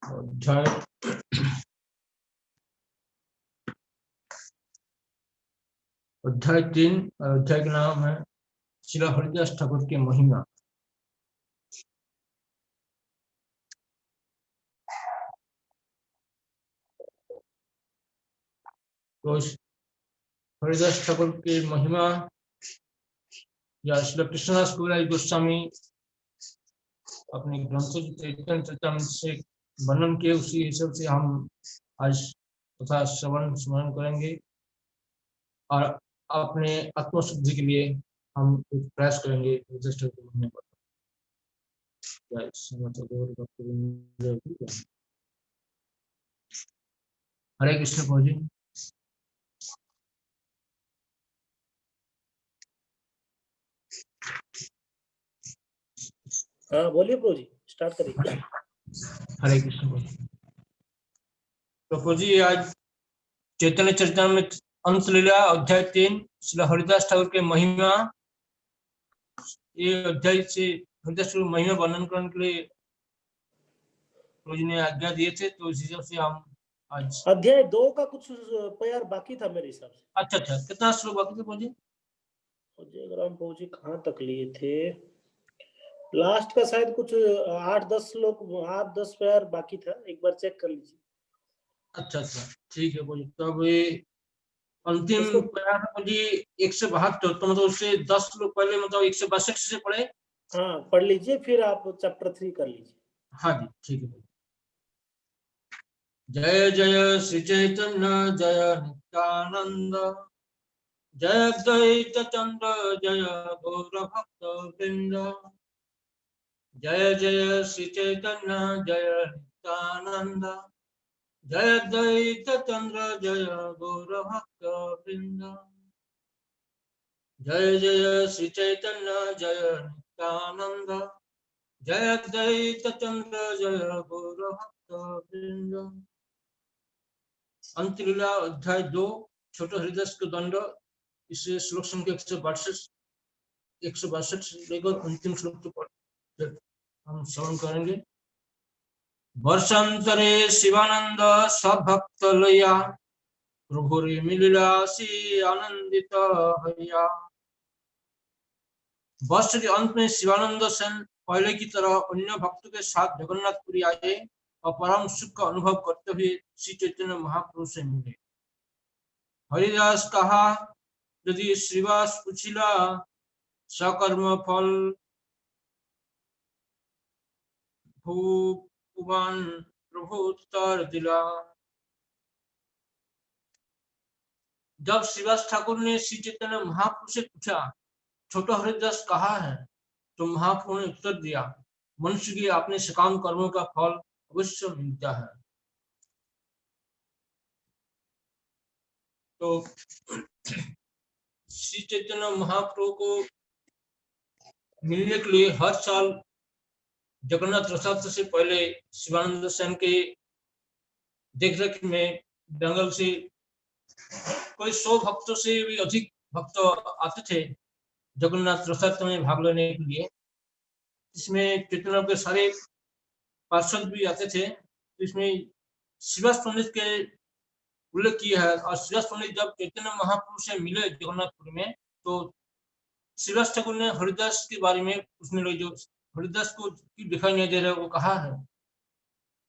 अध्याय अध्याय 3 अध्याय का नाम है श्री हरिदास ठाकुर की महिमा। तो हरिदास ठाकुर की महिमा या श्री कृष्णदास कविराज गोस्वामी अपने ग्रंथों चैतन्य चरितामृत से वर्णन किए, उसी हिसाब से हम आज तथा श्रवण स्मरण करेंगे और अपने आत्मशुद्धि के लिए हम कुछ प्रयास करेंगे हरिदास ठाकुर की महिमा पर। हरे कृष्ण प्रभु जी। हाँ बोलिए प्रभु जी, स्टार्ट करिए। हरे कृष्ण प्रभु जी। तो प्रभु जी आज चैतन्य चरितामृत अंश लीला अध्याय 3 श्री हरिदास ठाकुर के महिमा, ये अध्याय से हरिदास ठाकुर महिमा वर्णन करने के लिए प्रभु जी ने आज्ञा दिए थे, तो इस हिसाब से हम आज अध्याय 2 का कुछ पैर बाकी था मेरे हिसाब से। अच्छा कितना श्लोक बाकी थे प्रभु जी? प्रभु जी कहाँ तक लिए थे? लास्ट का शायद कुछ 8-10 श्लोक, 8-10 पैर बाकी था, एक बार चेक कर लीजिए। अच्छा ठीक है प्रभु जी। तब ये अंतिम पैर प्रभु जी 172, तो मतलब उससे 10 श्लोक पहले मतलब 162 से पढ़े। हाँ पढ़ लीजिए, फिर आप चैप्टर 3 कर लीजिए। हाँ जी ठीक है। जय जय श्री चैतन्य जय नित्यानंद, जय अद्वैत चंद्र जय गौर भक्त वृंद, जय जय श्री चैतन्य जय नित्यानंद, जय अद्वैत चंद्र जय गौर भक्त वृंद, जय जय श्री चैतन्य जय नित्यानंद, जय अद्वैत चंद्र जय गौर भक्त वृंद। अंतलीला अध्याय 2 छोटे हरिदास के दंड, इसे श्लोक संख्या 162 से लेकर अंतिम श्लोक तक हम श्रवण करेंगे। वर्षांतरे शिवानंद सभक्त लया, प्रभुरि मिलिलासी आनंदित हैया। वर्ष के अंत में शिवानंद सेन पहले की तरह अन्य भक्तों के साथ जगन्नाथपुरी आए और परम सुख का अनुभव करते हुए श्री चैतन्य महाप्रभु से मिले। हरिदास कहा, यदि श्रीवास पूछिला सकर्म फल भूवान प्रभु उत्तर दिला। जब श्रीवास ठाकुर ने श्री चैतन्य महाप्रभु से पूछा, छोटा हरिदास कहाँ है, तो महाप्रभु ने उत्तर दिया, मनुष्य के अपने सकाम कर्मों का फल अवश्य मिलता है। तो श्री चैतन्य महाप्रभु को मिलने के लिए हर साल जगन्नाथ रथ से पहले शिवानंद सेन के देखरेख में जंगल से कोई 100 भक्तों से भी अधिक भक्त आते थे जगन्नाथ रथ में भाग लेने के लिए। इसमें चैतन्य के सारे पार्षद भी आते थे। तो इसमें श्रीवास पंडित के उल्लेख किया है, और श्रीवास पंडित जब चैतन्य महाप्रभु से मिले जगन्नाथपुरी में, तो श्रीवास ठाकुर ने हरिदास के बारे में पूछने लगे, जो हरिदास को दिखाई नहीं दे रहा वो कहाँ है।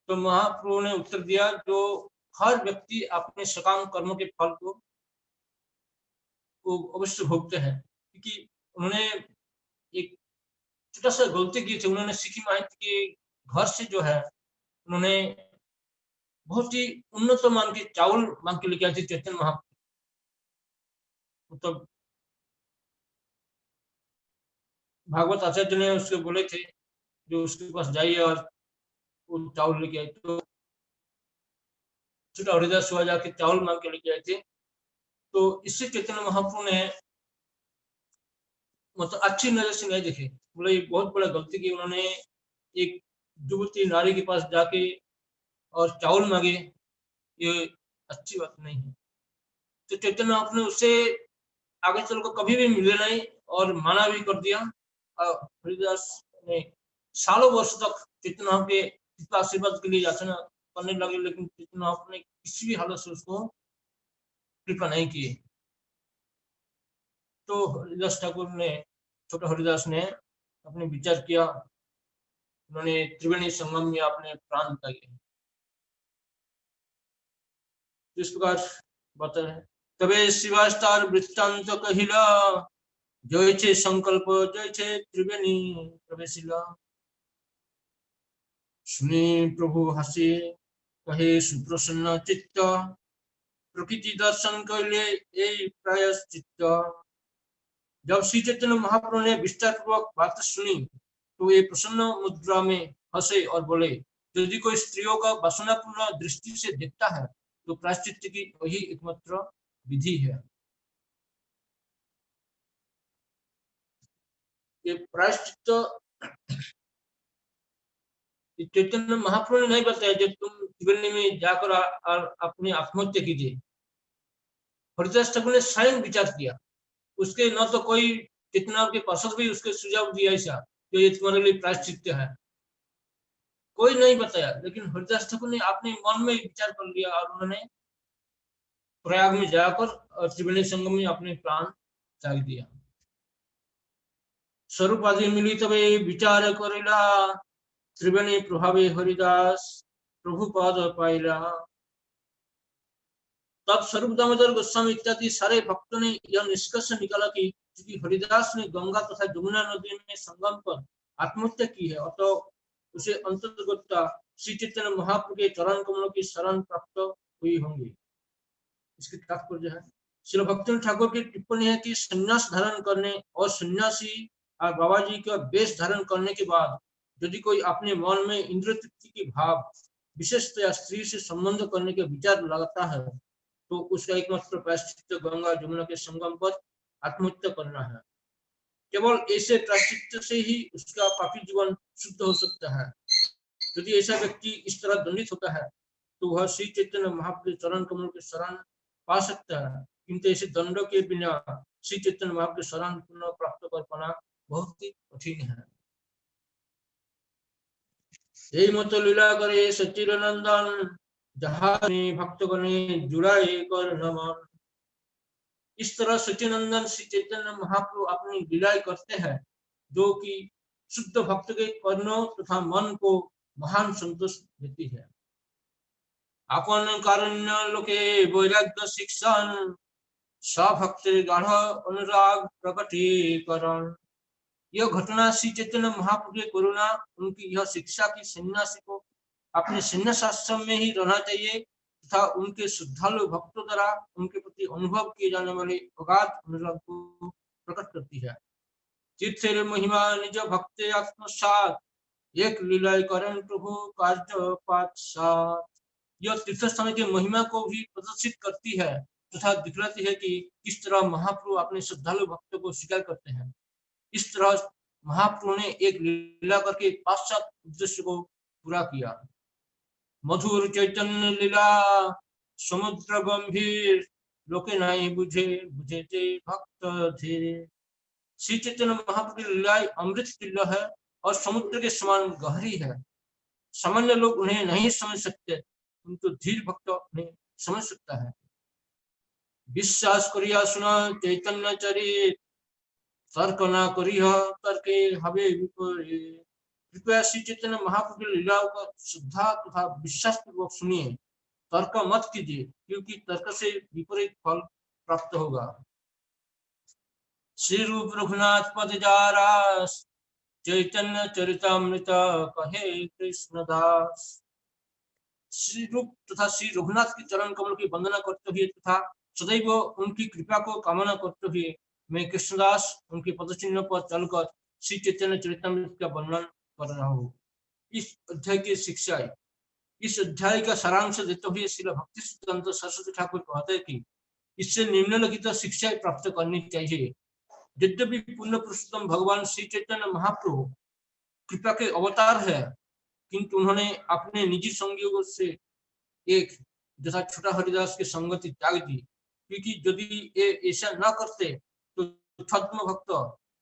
तो महाप्रभु ने उत्तर दिया, जो हर व्यक्ति अपने सकाम कर्मों के फल को अवश्य भोगते हैं, क्योंकि उन्होंने एक छोटा सा गलती की थी। उन्होंने सिक्की महंत के घर से जो है उन्होंने बहुत ही उन्नत मान के चावल मांग के लेके आए थे चैतन्य महाप्रभु। मतलब भागवत आचार्य ने उसके बोले थे, जो उसके पास जाइए और वो चावल लेके आए। तो छोटा हरिदास हुआ जाके चावल मांग के लेके आए थे। तो इससे चैतन्य महाप्रभु ने मतलब अच्छी नजर से नहीं देखे, बोले ये बहुत बड़ा गलती की। उन्होंने एक युवती नारी के पास जाके और चावल मांगे, ये अच्छी बात नहीं है। तो चैतन्य महाप्रभु ने उससे आगे चलकर कभी भी मिले नहीं और मना भी कर दिया। और हरिदास ने सालों वर्ष तक चैतन्य के कृपा आशीर्वाद के लिए याचना करने लगे, लेकिन चैतन्य महाप्रभु ने किसी भी हालत से उसको कृपा नहीं की। तो हरिदास ठाकुर ने, छोटा हरिदास ने अपने विचार किया, उन्होंने त्रिवेणी संगम में अपने प्राण त्यागे। इस प्रकार बताए, तबे शिवास्तार वृत्तांत कहिला, जय छे संकल्प जय छे त्रिवेणी प्रवेशिला। सुने प्रभु हसे कहे सुप्रसन्न चित्त, प्रकृति दर्शन कैले यही प्रायश्चित्त। जब श्री चैतन्य महाप्रभु ने विस्तार पूर्वक बात सुनी तो ये प्रसन्न मुद्रा में हंसे और बोले, यदि कोई स्त्रियों का वासनापूर्ण दृष्टि से देखता है तो प्रायश्चित्त की वही एकमात्र विधि है। ये प्रायश्चित्त चैतन्य महाप्रभु ने नहीं बताया जब तुम त्रिवेणी में जाकर अपनी आत्महत्या कीजिए। हरिदास ठाकुर ने स्वयं विचार किया, उसके न तो कोई चेतना के पार्षद भी उसके सुझाव दिया ऐसा जो ये तुम्हारे लिए प्रायश्चित्त है, कोई नहीं बताया। लेकिन हरिदास ठाकुर ने अपने मन में विचार कर लिया और उन्होंने प्रयाग में जाकर त्रिवेणी संगम में अपने प्राण त्याग दिया। स्वरूप आदि मिली तबे विचार करेला, त्रिवेणी प्रभावे हरिदास प्रभु पद पाइला। तब स्वरूप दामोदर गोस्वामी इत्यादि सारे भक्तों ने यह निष्कर्ष निकाला कि क्योंकि हरिदास ने गंगा तथा यमुना नदी में संगम पर आत्महत्या की है, अतः उसे अंतर्गत श्री चैतन्य महाप्रभु के चरण कमलों की शरण प्राप्त हुई होंगी। इसकी तात्पर्य है, श्री भक्ति ठाकुर की टिप्पणी है कि संन्यास धारण करने और सन्यासी और बाबा जी का वेश धारण करने के बाद यदि कोई अपने मन में इंद्र तृप्ति की भाव, विशेषतया स्त्री से संबंध करने के विचार लगाता है तो उसका एकमात्र प्रायश्चित्त गंगा यमुना के संगम पर आत्महत्या करना है। केवल ऐसे प्रायश्चित्त से ही उसका पापी जीवन शुद्ध हो सकता है। यदि ऐसा व्यक्ति इस तरह दंडित होता है तो वह श्री चैतन्य महाप्रभु चरण कमल के शरण पा सकता है, किंतु ऐसे दंड के बिना श्री चैतन्य महाप्रभु शरण पुनः प्राप्त कर पाना बहुत ही कठिन है। यही मत लीला करे सच्चिदानंदन, जहाँ भक्तगणे जुड़ाए कर नमन। इस तरह सच्चिदानंदन श्री चैतन्य महाप्रभु अपनी लीलाएं करते हैं जो कि शुद्ध भक्त के कर्णों तथा मन को महान संतोष देती है। अपन कारुण्य लोके वैराग्य शिक्षण, सभक्ति गाढ़ अनुराग प्रकटीकरण। यह घटना श्री चैतन्य महाप्रभु की करुणा, उनकी यह शिक्षा की सन्यासी को अपने सन्यास आश्रम में ही रहना चाहिए तथा उनके श्रद्धालु भक्तों द्वारा उनके प्रति अनुभव किए जाने वाले अगाध अनुराग को प्रकट करती है। तीर्थेर महिमा निज भक्ते आत्मसात, एक लीला करण प्रभु कार्य पातसात। यह तीर्थ स्थान की महिमा को भी प्रदर्शित करती है तथा दिखलाती है कि किस तरह महाप्रभु अपने श्रद्धालु भक्तों को स्वीकार करते हैं। इस तरह महाप्रभु ने एक लीला करके पाश्चात उद्देश्य को पूरा किया। मधुर चैतन्य लीला समुद्र गंभीर, लोके नहीं बुझे बुझे थे भक्त धीरे। श्री चैतन्य महाप्रभु की लीलाएं अमृत तुल्य है और समुद्र के समान गहरी है। सामान्य लोग उन्हें नहीं समझ सकते, किंतु धीर भक्त उन्हें समझ सकता है। विश्वास करिया सुना चैतन्य चरित, तर्क न करिह तर्के हवे विपरीत। कृपया श्री चैतन्य महाप्रभु की लीलाओं का श्रद्धा तथा विश्वास पूर्वक सुनिए, तर्क मत कीजिए क्योंकि तर्क से विपरीत फल प्राप्त होगा। श्री रूप रघुनाथ पद जारास, चैतन्य चरितामृत कहे कृष्णदास। श्री रूप तथा श्री रघुनाथ की चरण कमल की वंदना करते हुए तथा सदैव उनकी कृपा को कामना करते हुए मैं कृष्णदास उनके पदचिन्ह पर चलकर श्री चैतन्य चरितामृत का वर्णन कर रहा हूँ। इस अध्याय की शिक्षा, इस अध्याय का सारांश देते हुए श्रील भक्तिसिद्धांत सरस्वती ठाकुर कहते हैं कि इससे निम्नलिखित शिक्षा प्राप्त करनी चाहिए। यद्यपि पुण्य पुरुषोत्तम भगवान श्री चैतन्य महाप्रभु कृपा के अवतार है, किंतु उन्होंने अपने निजी संगियों से एक जैसा छोटा हरिदास की संगति त्याग दी, क्योंकि यदि ये ऐसा न करते तो छद्म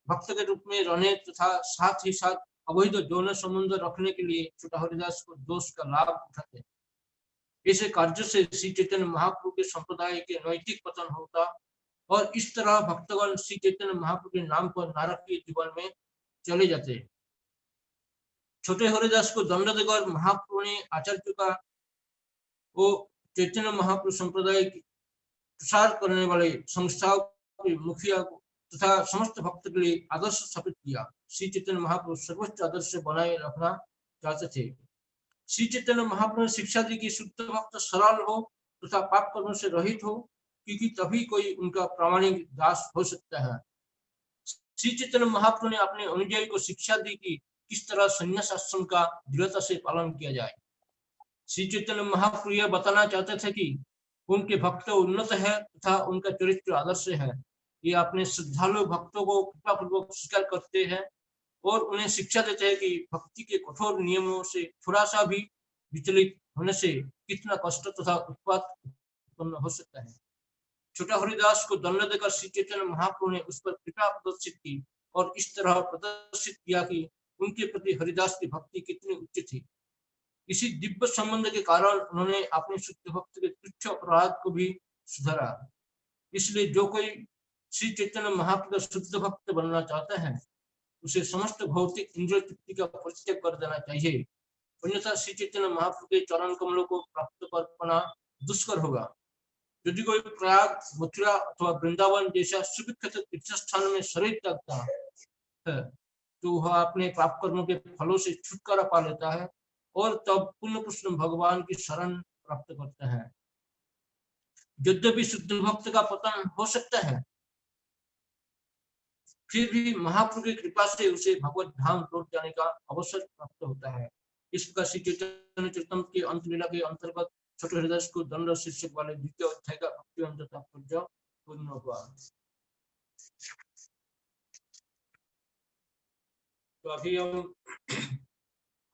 भक्त के रूप में रहने तथा साथ ही साथ अवैध यौन संबंध रखने के लिए छोटा हरिदास को दोष का लाभ उठाते। ऐसे कार्य से श्री चैतन्य महाप्रभु के संप्रदाय के नैतिक पतन होता और इस तरह भक्तगण श्री चैतन्य महाप्रभु के नाम पर नारकीय जीवन में चले जाते। छोटे हरिदास को दंड देकर महाप्रभु ने आचार्य का वो चैतन्य महाप्रभु संप्रदाय की प्रसार करने वाले संस्थाओं के मुखिया को तथा समस्त भक्त के लिए आदर्श स्थापित किया। श्री चैतन्य महाप्रभु सर्वोच्च आदर्श बनाए रखना चाहते थे। श्री चैतन्य महाप्रभु ने शिक्षा दी कि शुद्ध भक्त सरल हो तथा पाप कर्म से रहित हो, क्योंकि तभी कोई उनका प्रामाणिक दास हो सकता है। श्री चैतन्य महाप्रभु ने अपने अनुयायी को शिक्षा दी कि किस तरह संन्यास आश्रम का दृढ़ता से पालन किया जाए। श्री चैतन्य महाप्रभु यह बताना चाहते थे कि उनके भक्त उन्नत है तथा उनका चरित्र आदर्श है। ये अपने श्रद्धालु भक्तों को कृपा पूर्वक स्वीकार करते हैं और उन्हें शिक्षा देते हैं कि भक्ति के कठोर नियमों से थोड़ा सा भी विचलित होने से कितना कष्ट तथा उत्पात उत्पन्न हो सकता है। छोटा हरिदास को दंड देकर श्री चैतन्य महाप्रभु ने उस पर कृपा प्रदर्शित की और इस तरह प्रदर्शित किया कि उनके प्रति हरिदास की भक्ति कितनी उच्च थी। इसी दिव्य संबंध के कारण उन्होंने अपने शुद्ध भक्त के तुच्छ अपराध को भी सुधारा। इसलिए जो कोई श्री चैतन्य महाप्रभु का शुद्ध भक्त बनना चाहता है उसे समस्त भौतिक इंद्रिय तृप्ति का परित्याग कर देना चाहिए, अन्यथा श्री चैतन्य महाप्रभु के चरण कमलों को प्राप्त कर पाना दुष्कर होगा। यदि कोई प्रयाग, मथुरा अथवा वृंदावन जैसा सुविख्यात तीर्थ स्थान में शरीर त्यागता है तो वह अपने पाप कर्मों के फलों से छुटकारा पा लेता है और तब पुण्य पुष्ण भगवान की शरण प्राप्त करता है। यद्यपि शुद्ध भक्त का पतन हो सकता है, फिर भी महाप्रभु की कृपा से उसे भगवत धाम लौट जाने का अवसर प्राप्त होता है। इस प्रकार श्री चैतन्य चरितामृत के अंत लीला के अंतर्गत छोटे हरिदास को दंड शीर्षक वाले द्वितीय अध्याय का भक्ति तात्पर्य पूर्ण हुआ। तो अभी हम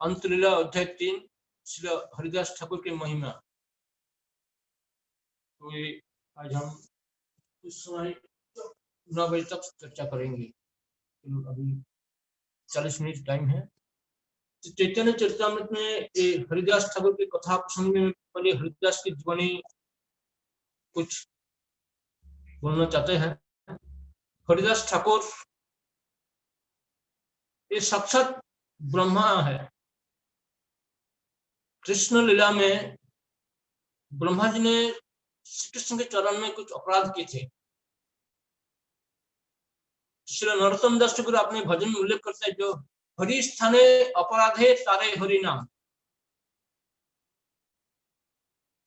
अंत लीला अध्याय 3 श्री हरिदास ठाकुर की महिमा, तो ये आज हम इस समय 9 बजे तक चर्चा करेंगे। अभी 40 मिनट टाइम है। तो चैतन्य चरितामृत में हरिदास ठाकुर की कथा प्रसंग में पहले हरिदास की जीवनी कुछ बोलना चाहते हैं। हरिदास ठाकुर ये साक्षात ब्रह्मा है। कृष्ण लीला में ब्रह्मा जी ने श्री कृष्ण के चरण में कुछ अपराध किए थे। श्री नरोत्तम दास ठाकुर अपने भजन में उल्लेख करते हैं, जो हरि स्थाने अपराधे तारे हरि नाम,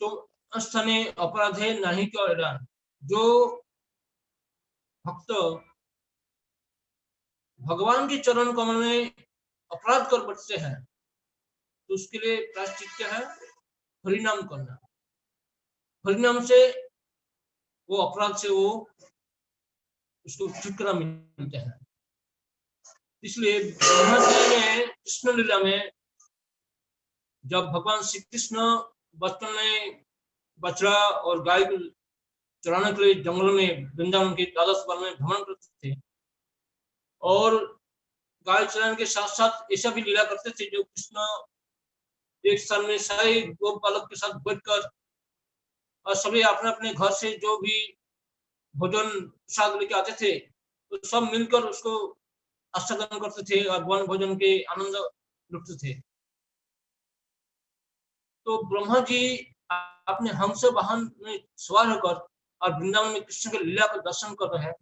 तो स्थाने अपराधे नहीं क्यों एडान। जो भक्त भगवान के चरण कमल में अपराध कर बैठते हैं तो उसके लिए प्रायश्चित क्या है? हरिनाम करना। हरिनाम से वो अपराध से वो उसको छुटकारा मिलता है। इसलिए ब्रह्मा जी ने कृष्ण लीला में जब भगवान श्री कृष्ण बचपन में बछड़ा और गाय को चराने के लिए जंगल में वृंदावन के द्वादश वन में भ्रमण करते थे और गाय चराने के साथ साथ ऐसा भी लीला करते थे जो कृष्ण एक स्थान में सारे गोप बालक के साथ बैठकर और सभी अपने अपने घर से जो भी भोजन प्रसाद लेके आते थे तो सब मिलकर उसको आस्वादन करते थे और वन भोजन के आनंद लुटते थे। तो ब्रह्मा जी अपने हंस वाहन में सवार होकर और वृंदावन में कृष्ण के लीला का दर्शन कर रहे हैं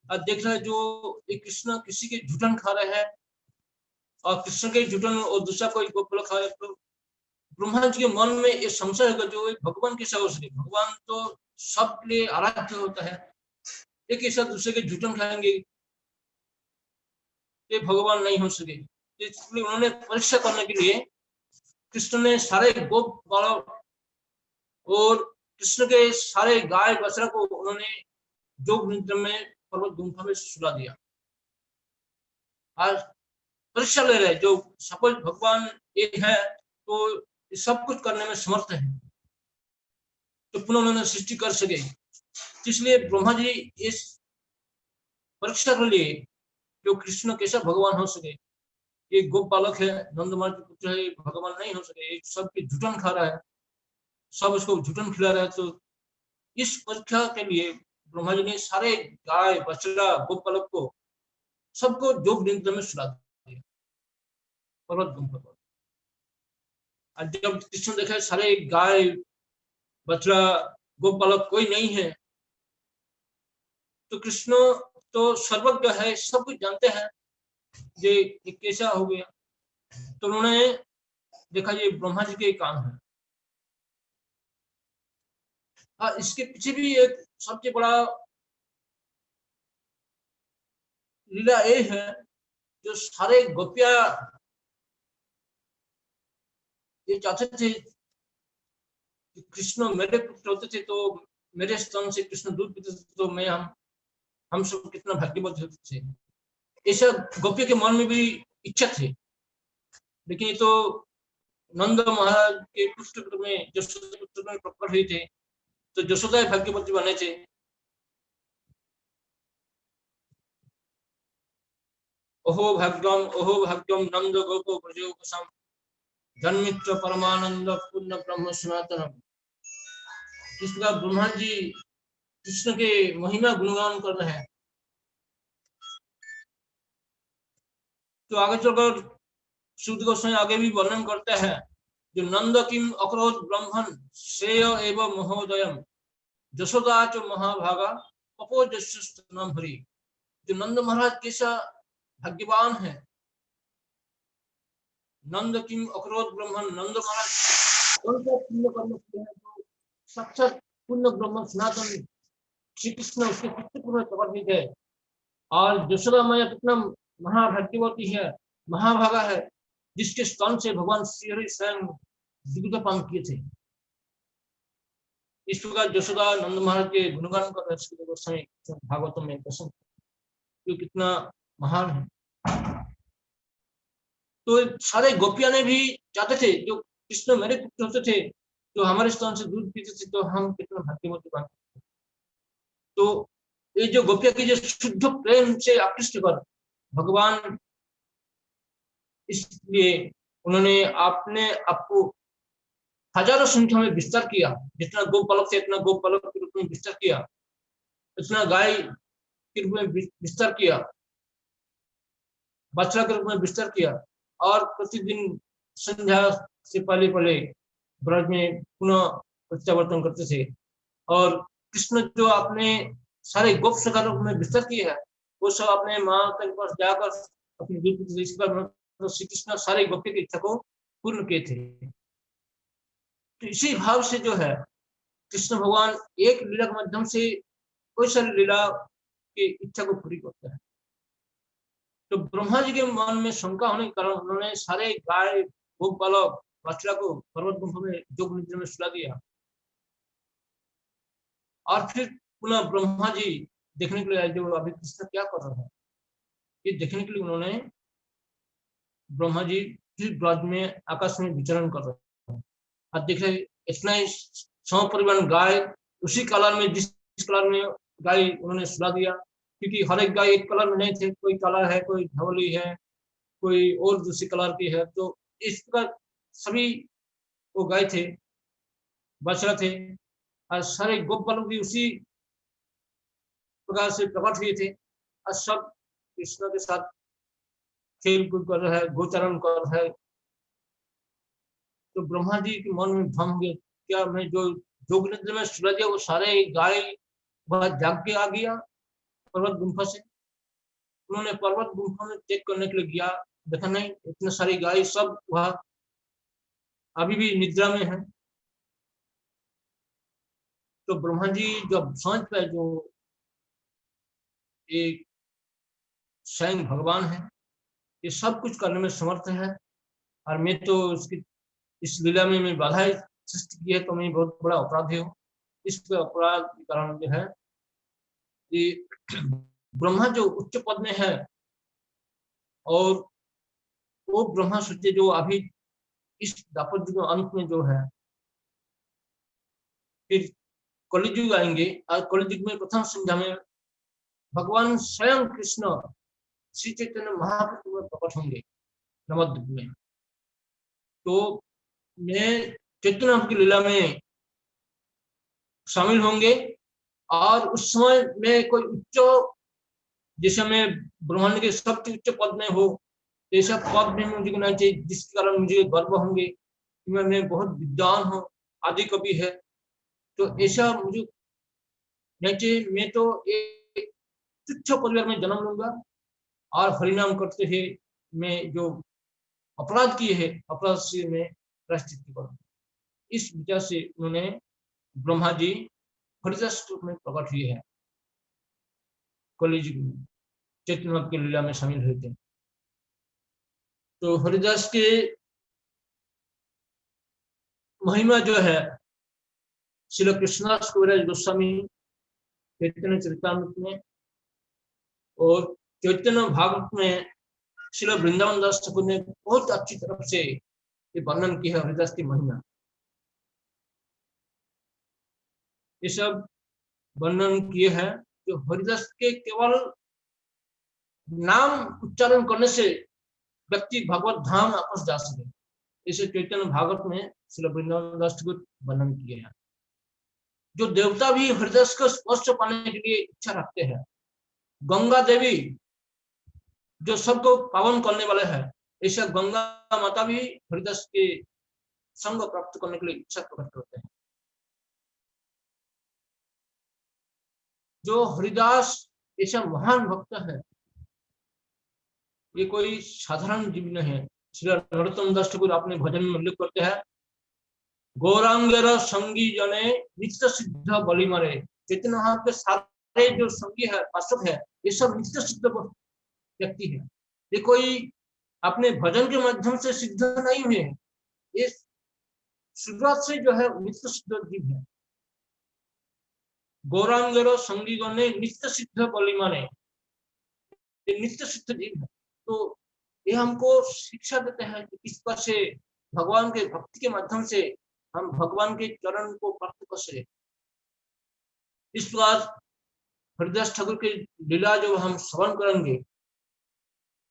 और देख रहे हैं जो एक कृष्ण किसी के झूठन खा रहे हैं और कृष्ण के झूठन और दूसरा कोई गोपाल खा रहे। तो ब्रह्मा जी के मन में ये संशय होगा, जो भगवान कैसा हो सके? भगवान तो सबके लिए आराध्य होता है, एक ऐसा दूसरे के झूठन खाएंगे, ये भगवान नहीं हो सके। इसलिए उन्होंने परीक्षा करने के लिए कृष्ण ने सारे गोप बालक और कृष्ण के सारे गाय बछड़ा को उन्होंने जोग निद्रा में पर्वत गुंफा में सुला दिया। आज परीक्षा ले रहे जो सपोज भगवान एक है तो सब कुछ करने में समर्थ है तो पुनः उन्होंने सृष्टि कर सके। इसलिए ब्रह्मा जी इस परीक्षा के लिए जो कृष्ण कैसा भगवान हो सके ये गोपालक है, नंद महाराज के पुत्र है, भगवान नहीं हो सके, ये सबके झूठन खा रहा है, सब उसको झूठन खिला रहा है। तो इस परीक्षा के लिए ब्रह्मा जी ने सारे गाय बछड़ा गोपालक को सबको जोग निद्रा में सुला दिया पर्वत गुम्फा पर। और जब कृष्ण देखा सारे गाय बछड़ा गोपालक कोई नहीं है, तो कृष्ण तो सर्वज्ञ है, सब कुछ जानते हैं ये कैसा हो गया। तो उन्होंने देखा ये ब्रह्मा जी के काम है। इसके पीछे भी एक सबसे बड़ा लीला ये है, जो सारे गोपिया ये चाहते थे कि कृष्ण मेरे पुत्र होते थे, तो मेरे स्तन से कृष्ण दूध पीते थे, तो मैं हम सब कितना भाग्यवत होते थे। ऐसा गोपियों के मन में भी इच्छा थी। लेकिन ये तो नंद महाराज के पुत्र में यशोदा पुत्र में प्रकट हुए थे, तो यशोदा भाग्यवती बने थे। ओहो भाग्यम नंद गोपो ब्रजोपसम जन्मित्र परमानंद पूर्ण ब्रह्म सनातनम। इस प्रकार ब्रह्मा जी कृष्ण के महिमा गुणगान कर रहे हैं। तो आगे चलकर शुद्ध गोस्वामी आगे भी वर्णन करते हैं, जो नंद किम अक्रोध ब्रह्मन श्रेय एवं महोदयम यशोदा च महाभागा अपोजस्तनम हरि। जो नंद महाराज कैसा भाग्यवान है। नंद किम अक्रोध ब्रह्मन, नंद महाराज कौन सा पुण्य कर्म किया है जो साक्षात पुण्य ब्रह्म सनातन श्री कृष्ण उसके पुत्र में प्रकट है। और यशोदा मैया कितना महाभाग्यवती है, महाभागा है, जिसके स्तन से भगवान श्री हरि स्वयं दुग्ध पान किए थे। इस प्रकार यशोदा नंद महाराज के गुणगान कर रहे भागवतम में प्रसन्न, जो कितना महान है। तो सारे गोपियां ने भी चाहते थे जो कृष्ण मेरे पुत्र होते थे, तो हमारे स्तन से दूध पीते थे, तो हम कितना भाग्यवती बन। तो ये जो गोपिया की जो शुद्ध प्रेम से आकृष्ट कर भगवान, इसलिए उन्होंने अपने आपको हजारों संख्या में विस्तार किया। जितना गोपालक से इतना गोपालक के रूप में विस्तार किया, इतना गाय के रूप में विस्तार किया, बछड़ा के रूप में विस्तार किया। और प्रतिदिन संध्या से पहले पहले ब्रज में पुनः प्रत्यावर्तन करते थे। और कृष्ण जो अपने सारे गोप सखा रूप में विस्तार किया है, वो सब अपने माता के पास जाकर अपनी दूध तो श्री कृष्ण सारे गोपियों की इच्छा को पूर्ण किए थे। तो इसी भाव से जो है कृष्ण भगवान एक लीला के माध्यम से कोई सारी लीला की इच्छा को पूरी करता है। तो ब्रह्मा जी के मन में शंका होने के कारण उन्होंने सारे गाय गोपालक बछड़ा को पर्वत गुफा में जोग निद्रा में सुला दिया। और फिर पुनः ब्रह्मा जी देखने के लिए आए, जो अभी कृष्ण क्या कर रहा है ये देखने के लिए उन्होंने ब्रह्मा जी फिर ब्रज में आकाश में विचरण कर रहे हैं। और देख रहे इतना ही समपरिमाण गाय उसी कलर में, जिस कलर में गाय उन्होंने सुला दिया, क्योंकि हर एक गाय एक कलर में नहीं थे, कोई काला है, कोई धवली है, कोई और दूसरी कलर की है। तो इस प्रकार सभी वो गाय थे, बछड़ा थे, और सारे गोपालों भी उसी प्रकार से प्रकट हुए थे। और सब कृष्ण के साथ खेल कूद कर रहा है, गोचरण कर रहा है। तो ब्रह्मा जी के मन में भ्रम गया, क्या मैं जो जोग निद्रा में सुला दिया वो सारे गाय वह जाग के आ गया पर्वत गुम्फा से। उन्होंने पर्वत गुम्फा में चेक करने के लिए गया, देखा नहीं, इतने सारी गाय सब वह अभी भी निद्रा में है। तो ब्रह्मा जी जब समझ पाए जो एक स्वयं भगवान है, ये सब कुछ करने में समर्थ है, और मैं तो उसकी इस लीला में मैं बाधा सृष्टि की है, तो मैं बहुत बड़ा अपराधी हूँ। इस अपराध के कारण जो है कि ब्रह्मा जो उच्च पद में है, और वो ब्रह्मा सोचे जो अभी इस दापट युग अंत में जो है फिर कलियुग आएंगे, और कलियुग में प्रथम संध्या में भगवान स्वयं कृष्ण श्री चैतन्य महाप्रभु में प्रकट होंगे। नवद्वीप में। तो मैं चैतन्य महाप्रभु की लीला में शामिल होंगे और उस समय में कोई उच्च, जैसे मैं ब्रह्मांड के सबसे उच्च पद में हो, ऐसा पद भी मुझे होना चाहिए जिसके कारण मुझे गर्व होंगे कि मैं बहुत विद्वान हूँ, आदि कवि है। तो ऐसा मुझे नहीं चाहिए। मैं तो एक तुच्छ परिवार में जन्म लूंगा और हरिनाम करते हुए मैं जो अपराध किए हैं, अपराध से मैं प्रायश्चित करूँ। इस विचार से उन्होंने ब्रह्मा जी हरिदास रूप में प्रकट हुए हैं, कलयुग में चैतन्य महाप्रभु की लीला में शामिल हुए थे। तो हरिदास के महिमा जो है, श्री कृष्णदास कविराज गोस्वामी चैतन्य चरितामृत में और चैतन्य भागवत में श्री वृंदावन दास ठाकुर ने बहुत अच्छी तरफ से ये वर्णन किया है हरिदास की महिमा। ये सब वर्णन किए हैं जो हरिदास के केवल नाम उच्चारण करने से व्यक्ति भगवत धाम वापस जा सके, इसे चैतन्य भागवत में श्री वृंदावन दास ठाकुर वर्णन किए हैं। जो देवता भी हरिदास को स्पर्श पाने के लिए इच्छा रखते हैं, गंगा देवी जो सबको पावन करने वाले हैं, ऐसा गंगा माता भी हरिदास के संग प्राप्त करने के लिए इच्छा प्रकट करते हैं। जो हरिदास ऐसा महान भक्त है, ये कोई साधारण जीव नहीं है। श्री नरोत्तम दास ठाकुर अपने भजन में उल्लेख करते हैं, गौरांगेर संगी जने नित्य सिद्ध बलि मरे। चैतन्य महाप्रभु के सारे जो संगी है, पार्षद है, ये सब नित्य सिद्ध व्यक्ति है। ये कोई अपने भजन के माध्यम से सिद्ध नहीं हुए, ये शुरुआत से जो है नित्य सिद्ध जीव है। गौरांगेर संगी जने नित्य सिद्ध बलि मरे, ये नित्य सिद्ध जीव है। तो ये हमको शिक्षा देते हैं कि किस प्रकार से भगवान के भक्ति के माध्यम से हम भगवान के चरण को प्राप्त कर सके। इस प्रकार हरिदास ठाकुर की लीला जो हम श्रवण करेंगे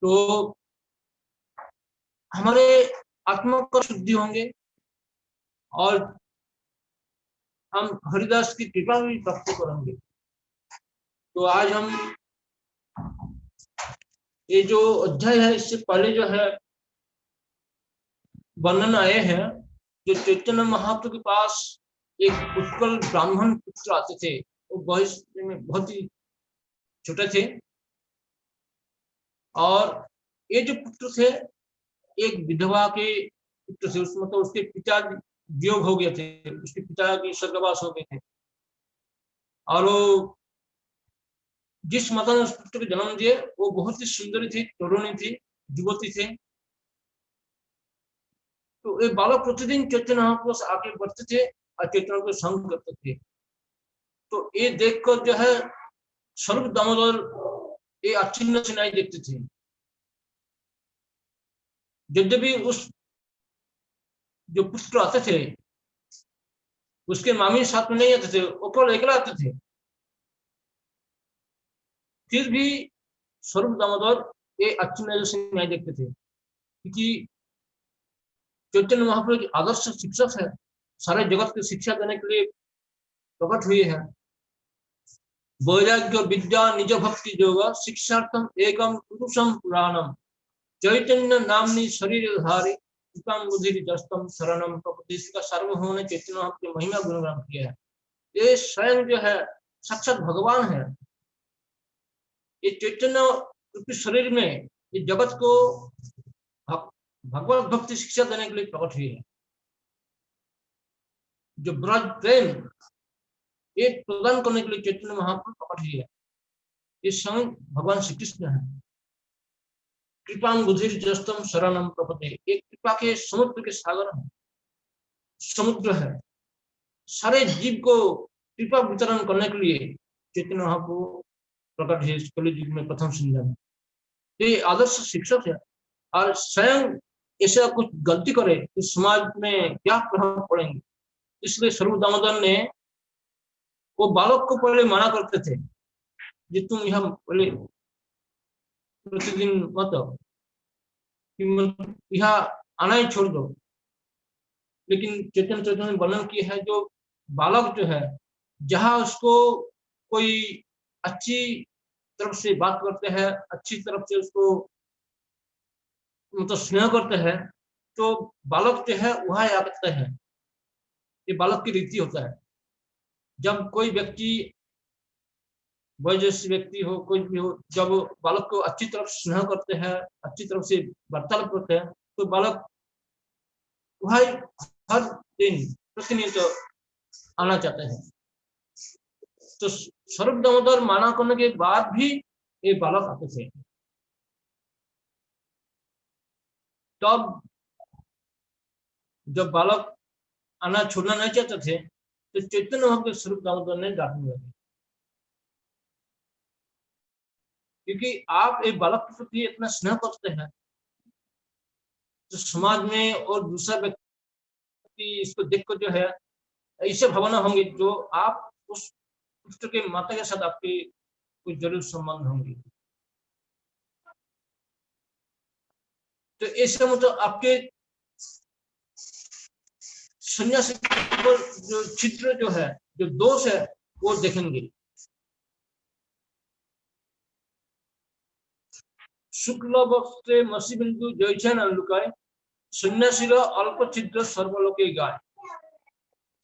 तो हमारे आत्मा को शुद्धि होंगे और हम हरिदास की कृपा भी प्राप्त करेंगे। तो आज हम ये जो अध्याय है, इससे पहले जो है वर्णन आए हैं, जो चैतन्य महाप्रभु के पास एक उत्कल ब्राह्मण पुत्र आते थे, वो वयस में बहुत ही छोटे थे और ये जो पुत्र थे एक विधवा के पुत्र थे, उसमें तो उसके पिता वियोग हो गए थे, उसके पिता की स्वर्गवास हो गए थे और वो जिस माता ने उस पुत्र को जन्म दिए वो बहुत ही सुंदरी थी, तरुणी थी, युवती थी। तो ये बालक प्रतिदिन चैतन्य महाप्रभु से आगे बढ़ते थे और चैतन्य को संग करते थे। तो ये देखकर जो है स्वरूप दामोदर ये अच्छी से नहीं देखते थे। यद्यपि उस जो पुत्र आते थे उसके मामी साथ में नहीं आते थे, वो केवल अकेला आते थे, फिर भी स्वरूप दामोदर ये अच्छी नजर से नहीं देखते थे, क्योंकि चैतन्य महाप्रभु की आदर्श शिक्षक है, सारे जगत की शिक्षा देने के लिए प्रकट हुए हैं। वैराग्य विद्या निज भक्ति योग शिक्षार्थम एकम पुरुषम पुराणम चैतन्य नामनी शरीरधारी बुद्धिस्तम शरणम प्रपति का सार्वभौम ने चैतन्य महाप्रभु की महिमा गुणगान किया है। ये स्वयं जो है साक्षात भगवान है। ये चैतन्य रूपी शरीर में ये जगत को भगवत भक्ति शिक्षा देने के लिए प्रकट हुई है। जो ब्रज प्रेम ये प्रदान करने के लिए चैतन्य महाप्रभु प्रकट हुई है। ये स्वयं भगवान श्री कृष्ण है। कृपां बुद्धिर्जस्तम शरणम प्रपते, एक कृपा के समुद्र के सागर है, समुद्र है। सारे जीव को कृपा वितरण करने के लिए चैतन्य महाप्रभु प्रकट है कलयुग में प्रथम संध्या में। ये आदर्श शिक्षक है और स्वयं ऐसा कुछ गलती करे तो समाज में क्या प्रभाव पड़ेंगे, इसलिए स्वरूप दामोदर ने वो बालक को पहले मना करते थे कि तुम यहाँ पहले प्रतिदिन मत आओ। कि मतलब यहाँ आना ही छोड़ दो। लेकिन चैतन्य चैतन्य ने वर्णन किया है, जो बालक जो है, जहाँ उसको कोई अच्छी तरफ से बात करते हैं, अच्छी तरफ से उसको मतलब स्नेह करते हैं, तो बालक जो है वहाँ आ सकते हैं। ये बालक की रीति होता है। जब कोई व्यक्ति, वयोज्येष्ठ व्यक्ति हो, कोई भी हो, जब बालक को अच्छी तरफ से स्नेह करते हैं, अच्छी तरफ से वार्तालाप करते हैं, तो बालक वहाँ हर दिन प्रतिनियत आना चाहते हैं। तो स्वरूप दामोदर माना करने के बाद भी ये बालक आते थे। तब जब बालक आना छोड़ना नहीं चाहते थे, तो चैतन्य महाप्रभु स्वरूप दामोदर ने डांटने लगे, क्योंकि आप एक बालक के प्रति इतना स्नेह करते हैं, तो समाज में और दूसरा व्यक्ति इसको देखकर जो है ऐसे भावना होंगे, जो आप उस पुत्र के माता के साथ आपके कुछ जरूर संबंध होंगे। तो ऐसे मतलब आपके सन्यासी पर जो चित्र जो है, जो दोष है, वो देखेंगे। शुक्ल वस्त्रे मसी बिंदु जयछन लुकाय, सन्यासी अल्प छिद्र सर्वलोके गाय।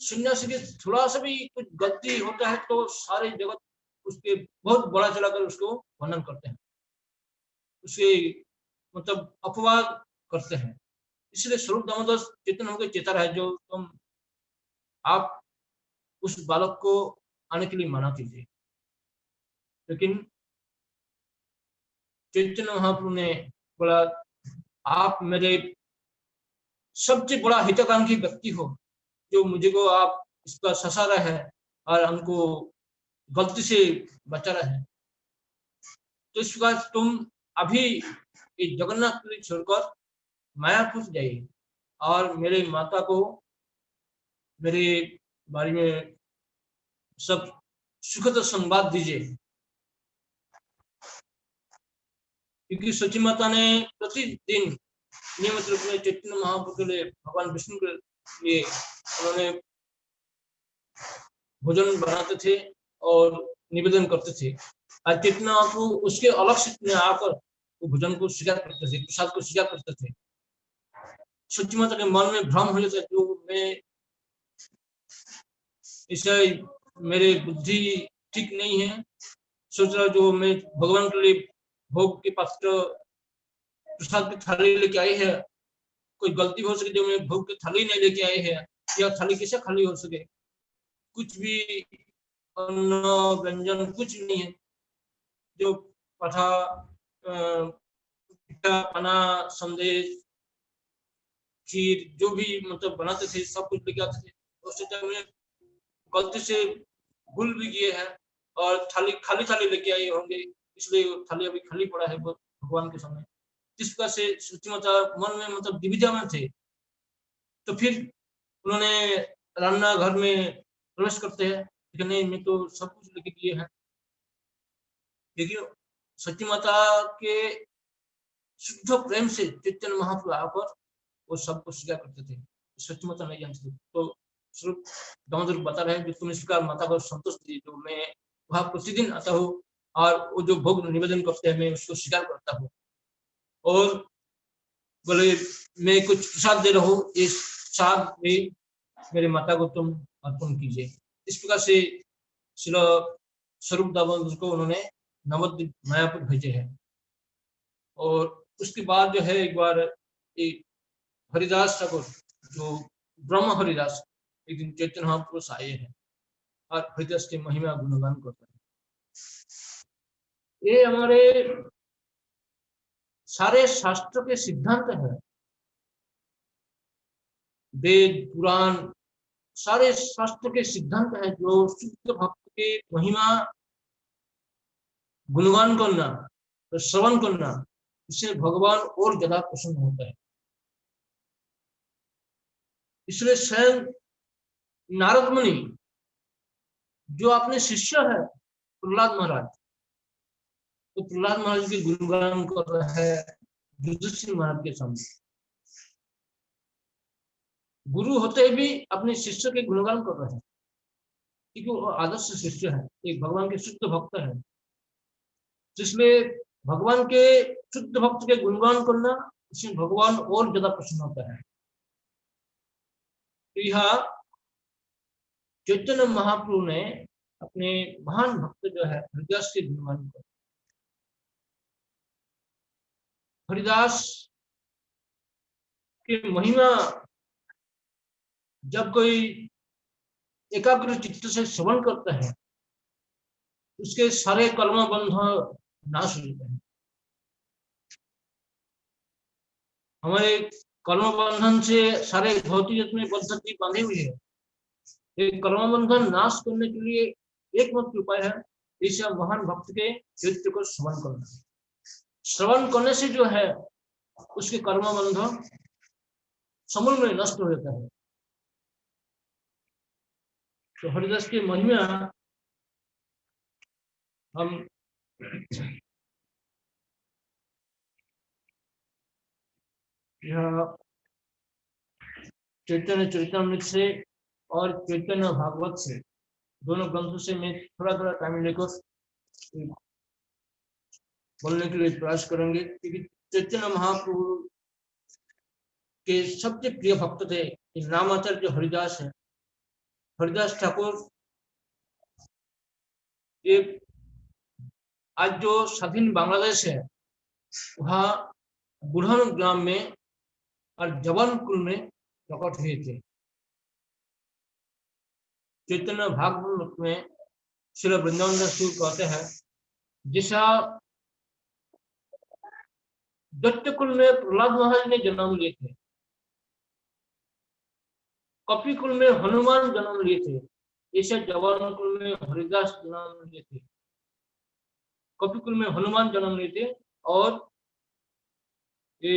सन्यासी के थोड़ा सा भी कुछ गलती होता है तो सारे जगत उसके बहुत बड़ा चलाकर उसको वर्णन करते हैं, उसे मतलब अपवाद करते हैं। इसलिए स्वरूप दामोदर चेतन होकर चेता है, जो तुम आप उस बालक को आने के लिए मना कीजिए। लेकिन चैतन्य महाप्रभु ने बोला, आप मेरे सबसे बड़ा हितकांक्षी व्यक्ति हो, जो मुझे को आप इसका ससा रहे हैं और हमको गलती से बचा रहे हैं। तो इस प्रकार तुम अभी इस जगन्नाथपुरी छोड़कर मायापुर जाइए और मेरे माता को मेरे बारे में सब सुखद संवाद दीजिए। क्योंकि सची माता ने प्रतिदिन नियमित रूप में चैतन्य महाप्रभु के लिए, भगवान विष्णु के लिए उन्होंने भोजन बनाते थे और निवेदन करते थे। और चैतन्य महाप्रभु उसके अलग से आकर वो भोजन को स्वीकार करते थे, प्रसाद को स्वीकार करते थे। सची माता के मन में भ्रम हो जाता है, जो मैं इसे मेरे बुद्धि ठीक नहीं है, सोच रहा जो मैं भगवान के लिए भोग के पात्र प्रसाद की थाली लेके आई है, कोई गलती हो सके जो मैं भोग की थाली नहीं लेके आई है, या थाली कैसे खाली हो सके, कुछ भी अन्न व्यंजन कुछ नहीं है। जो पठा पना संदेश खीर जो भी मतलब बनाते थे, सब कुछ लेके आते थे। उस टाइम में गलती से भूल भी गए हैं और थाली खाली थाली लेके आए होंगे, इसलिए थाली अभी खाली पड़ा है भगवान के सामने। इस प्रकार से सची माता मन में मतलब दुविधा में थे। तो फिर उन्होंने रान्ना घर में प्रवेश करते हैं, लेकिन नहीं, मैं तो सब कुछ लेके दिए हैं। देखिए सची माता के शुद्ध प्रेम से चैतन्य महाप्रभु आकर वो सबको स्वीकार करते थे, सची माता नहीं जानते थे। तो स्वरूप दामोदर बता रहे हैं, जो तुम इस प्रकार माता को संतोष दी, जो मैं वहां प्रतिदिन आता हूँ और वो जो भोग निवेदन करते हैं मैं उसको स्वीकार करता हूँ, और बोले मैं कुछ प्रसाद दे रहा हूँ, इस प्रसाद में मेरे माता को तुम अर्पण कीजिए। इस प्रकार से श्री स्वरूप दामोदर को उन्होंने नवद्वीप मायापुर भेजे हैं। और उसके बाद जो है एक बार एक हरिदास ठाकुर, जो ब्रह्म हरिदास, एक दिन चैतन्य महाप्रभु आए हैं और हरिदास की महिमा गुणगान करते हैं। ये हमारे सारे शास्त्र के सिद्धांत है, वेद पुराण सारे शास्त्र के सिद्धांत है, जो शुद्ध भक्त के महिमा गुणगान करना, तो श्रवण करना, इससे भगवान और ज्यादा प्रसन्न होता है। इसलिए स्वयं नारद मुनि, जो अपने शिष्य है प्रहलाद महाराज, तो प्रहलाद महाराज के गुणगान कर रहे हैं, युधिष्ठिर महाराज के सामने। गुरु होते भी अपने शिष्य के गुणगान कर रहे हैं, क्योंकि वो आदर्श शिष्य है, एक भगवान के शुद्ध भक्त है। इसलिए भगवान के शुद्ध भक्त के गुणगान करना, इसमें भगवान और ज्यादा प्रसन्न होता है। तो यहाँ चैतन्य महाप्रभु ने अपने महान भक्त जो है हरिदास के गुणगान कर। हरिदास की महिमा जब कोई एकाग्र चित्त से श्रवण करता है, उसके सारे कर्म बंध नाश हो जाते हैं। हमारे कर्म बंधन से सारे भौतिक जितने बंधन बांधे हुए हैं, एक कर्म बंधन नाश करने के लिए एकमात्र उपाय है इस महान भक्त के चरित्र को श्रवण करना। श्रवण करने से जो है उसके कर्म बंधन समूल में नष्ट हो जाता है। तो हरिदास की महिमा हम यह चैतन्य चरितमृत से और चैतन्य भागवत से, दोनों ग्रंथों से मैं थोड़ा थोड़ा टाइम लेकर बोलने के लिए प्रयास करेंगे, क्योंकि चैतन्य महाप्रभु के सबसे प्रिय भक्त थे नामाचार्य जो हरिदास है, हरिदास ठाकुर। ये आज जो स्वाधीन बांग्लादेश है, वहाँ बुढ़ान ग्राम में और जवानकुल में प्रकट हुए थे। चैतन्य भागवत में श्री वृंदावन दास कहते हैं, जैसा दैत्यकुल में प्रहलाद महाराज ने जन्म लिए थे, कपिकुल में हनुमान जन्म लिए थे, ऐसे जवानकुल में हरिदास जन्म लिए थे। कपिकुल में हनुमान जन्म लिए थे और ये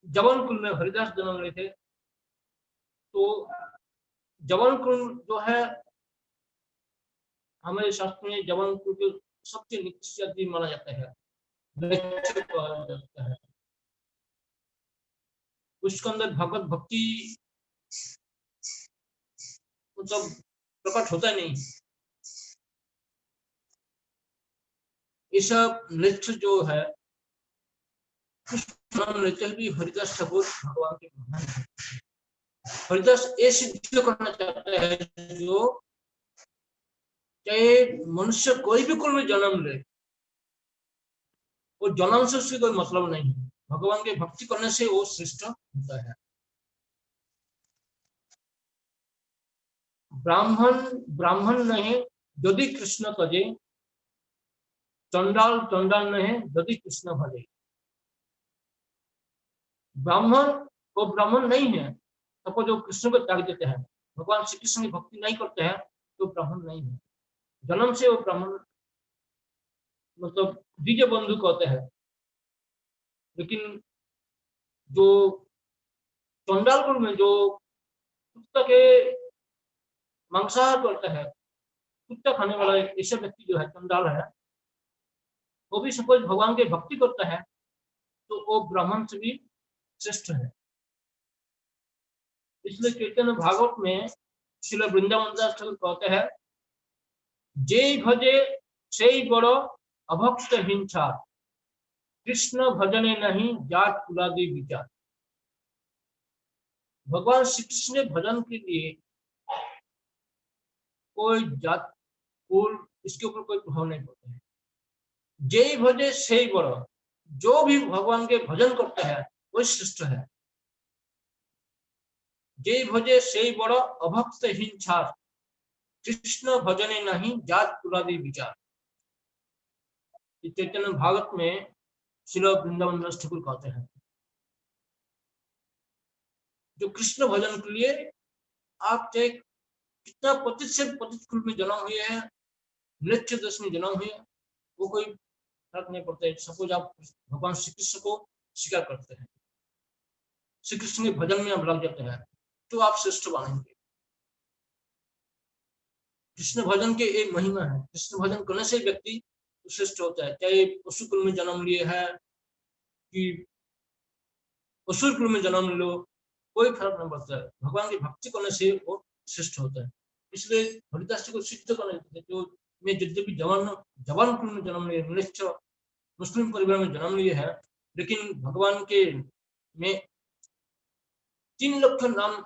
जवानकुल में हरिदास जन्म लिए थे। तो जवानकुल जो है हमारे शास्त्र में जवानकुल के सबसे नित्य माना जाता है, जाता है। उसके अंदर भगवत भक्ति मतलब प्रकट होता नहीं। ये सब नृत्य जो है नृत्य भी हरिदास ठाकुर भगवान के महान है। हरिदास ये सिद्ध करना चाहता है जो चाहे मनुष्य कोई भी कुल में जन्म ले, वो जन्म से उससे कोई मतलब नहीं है, भगवान के भक्ति करने से वो श्रेष्ठ होता है। ब्राह्मण नहीं यदि कृष्ण तजे, चंडाल नहीं यदि कृष्ण भजे। ब्राह्मण वो ब्राह्मण नहीं है, सबको जो कृष्ण को त्याग देते हैं, भगवान श्री कृष्ण की भक्ति नहीं करते हैं, तो ब्राह्मण नहीं है। जन्म से वो ब्राह्मण मतलब द्विज बंधु कहते हैं। लेकिन जो चंडाल कुल में जो कुत्ता के मांसाहार करता है, कुत्ता खाने वाला ऐसा व्यक्ति जो है चंडाल है, वो भी सपोज भगवान के भक्ति करता है तो वो ब्राह्मण से भी श्रेष्ठ है। इसलिए चैतन्य भागवत में श्रील वृंदावन दास ठाकुर कहते हैं, जे भजे से बड़ अभक्त हिंसा, कृष्ण भजने नहीं जात कुलादि विचार। भगवान श्री कृष्ण के भजन के लिए कोई जात कुल इसके ऊपर कोई प्रभाव नहीं पड़ता है। जय भजे से बड़, जो भी भगवान के भजन करता है वो श्रेष्ठ है। जय भजे से बड़ अभक्त हिंसा, कृष्ण भजने नहीं जात कुलादि विचार। चैतन्य भागवत में श्रील वृंदावन दास ठाकुर कहते हैं, जो कृष्ण भजन के लिए आप चाहे कितना पतित से पतित कुल में जन्म हुए हैं, नृत्य देश में जन्म हुए, वो कोई फर्क नहीं पड़ता है। सपोज आप भगवान श्री कृष्ण को स्वीकार करते हैं, श्री कृष्ण के भजन में आप लग जाते हैं, तो आप श्रेष्ठ बनेंगे। कृष्ण भजन के एक महिमा है, कृष्ण भजन करने से व्यक्ति श्रेष्ठ होता है, चाहे पशु कुल में जन्म लिए है कि असुर कुल में जन्म लो, कोई फर्क नहीं पड़ता है। भगवान की भक्ति करने से वो श्रेष्ठ होता है। इसलिए हरिदास जी को सिद्ध करने थे, जो मैं यद्यपि जवान कुल में जन्म लिए, निश्चय मुस्लिम परिवार में जन्म लिए है, लेकिन भगवान के में 3 लाख नाम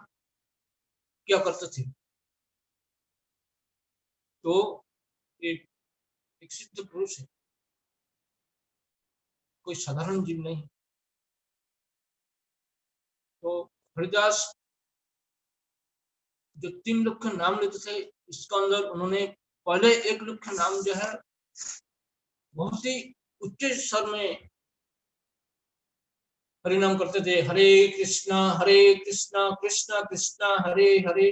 क्या करते थे। तो एक सिद्ध पुरुष है, कोई साधारण जीव नहीं। तो हरिदास जो 3 लाख नाम लेते थे, इसके अंदर उन्होंने पहले 1 लाख नाम जो है बहुत ही उच्च स्वर में हरिनाम करते थे। हरे कृष्णा कृष्णा कृष्णा हरे हरे,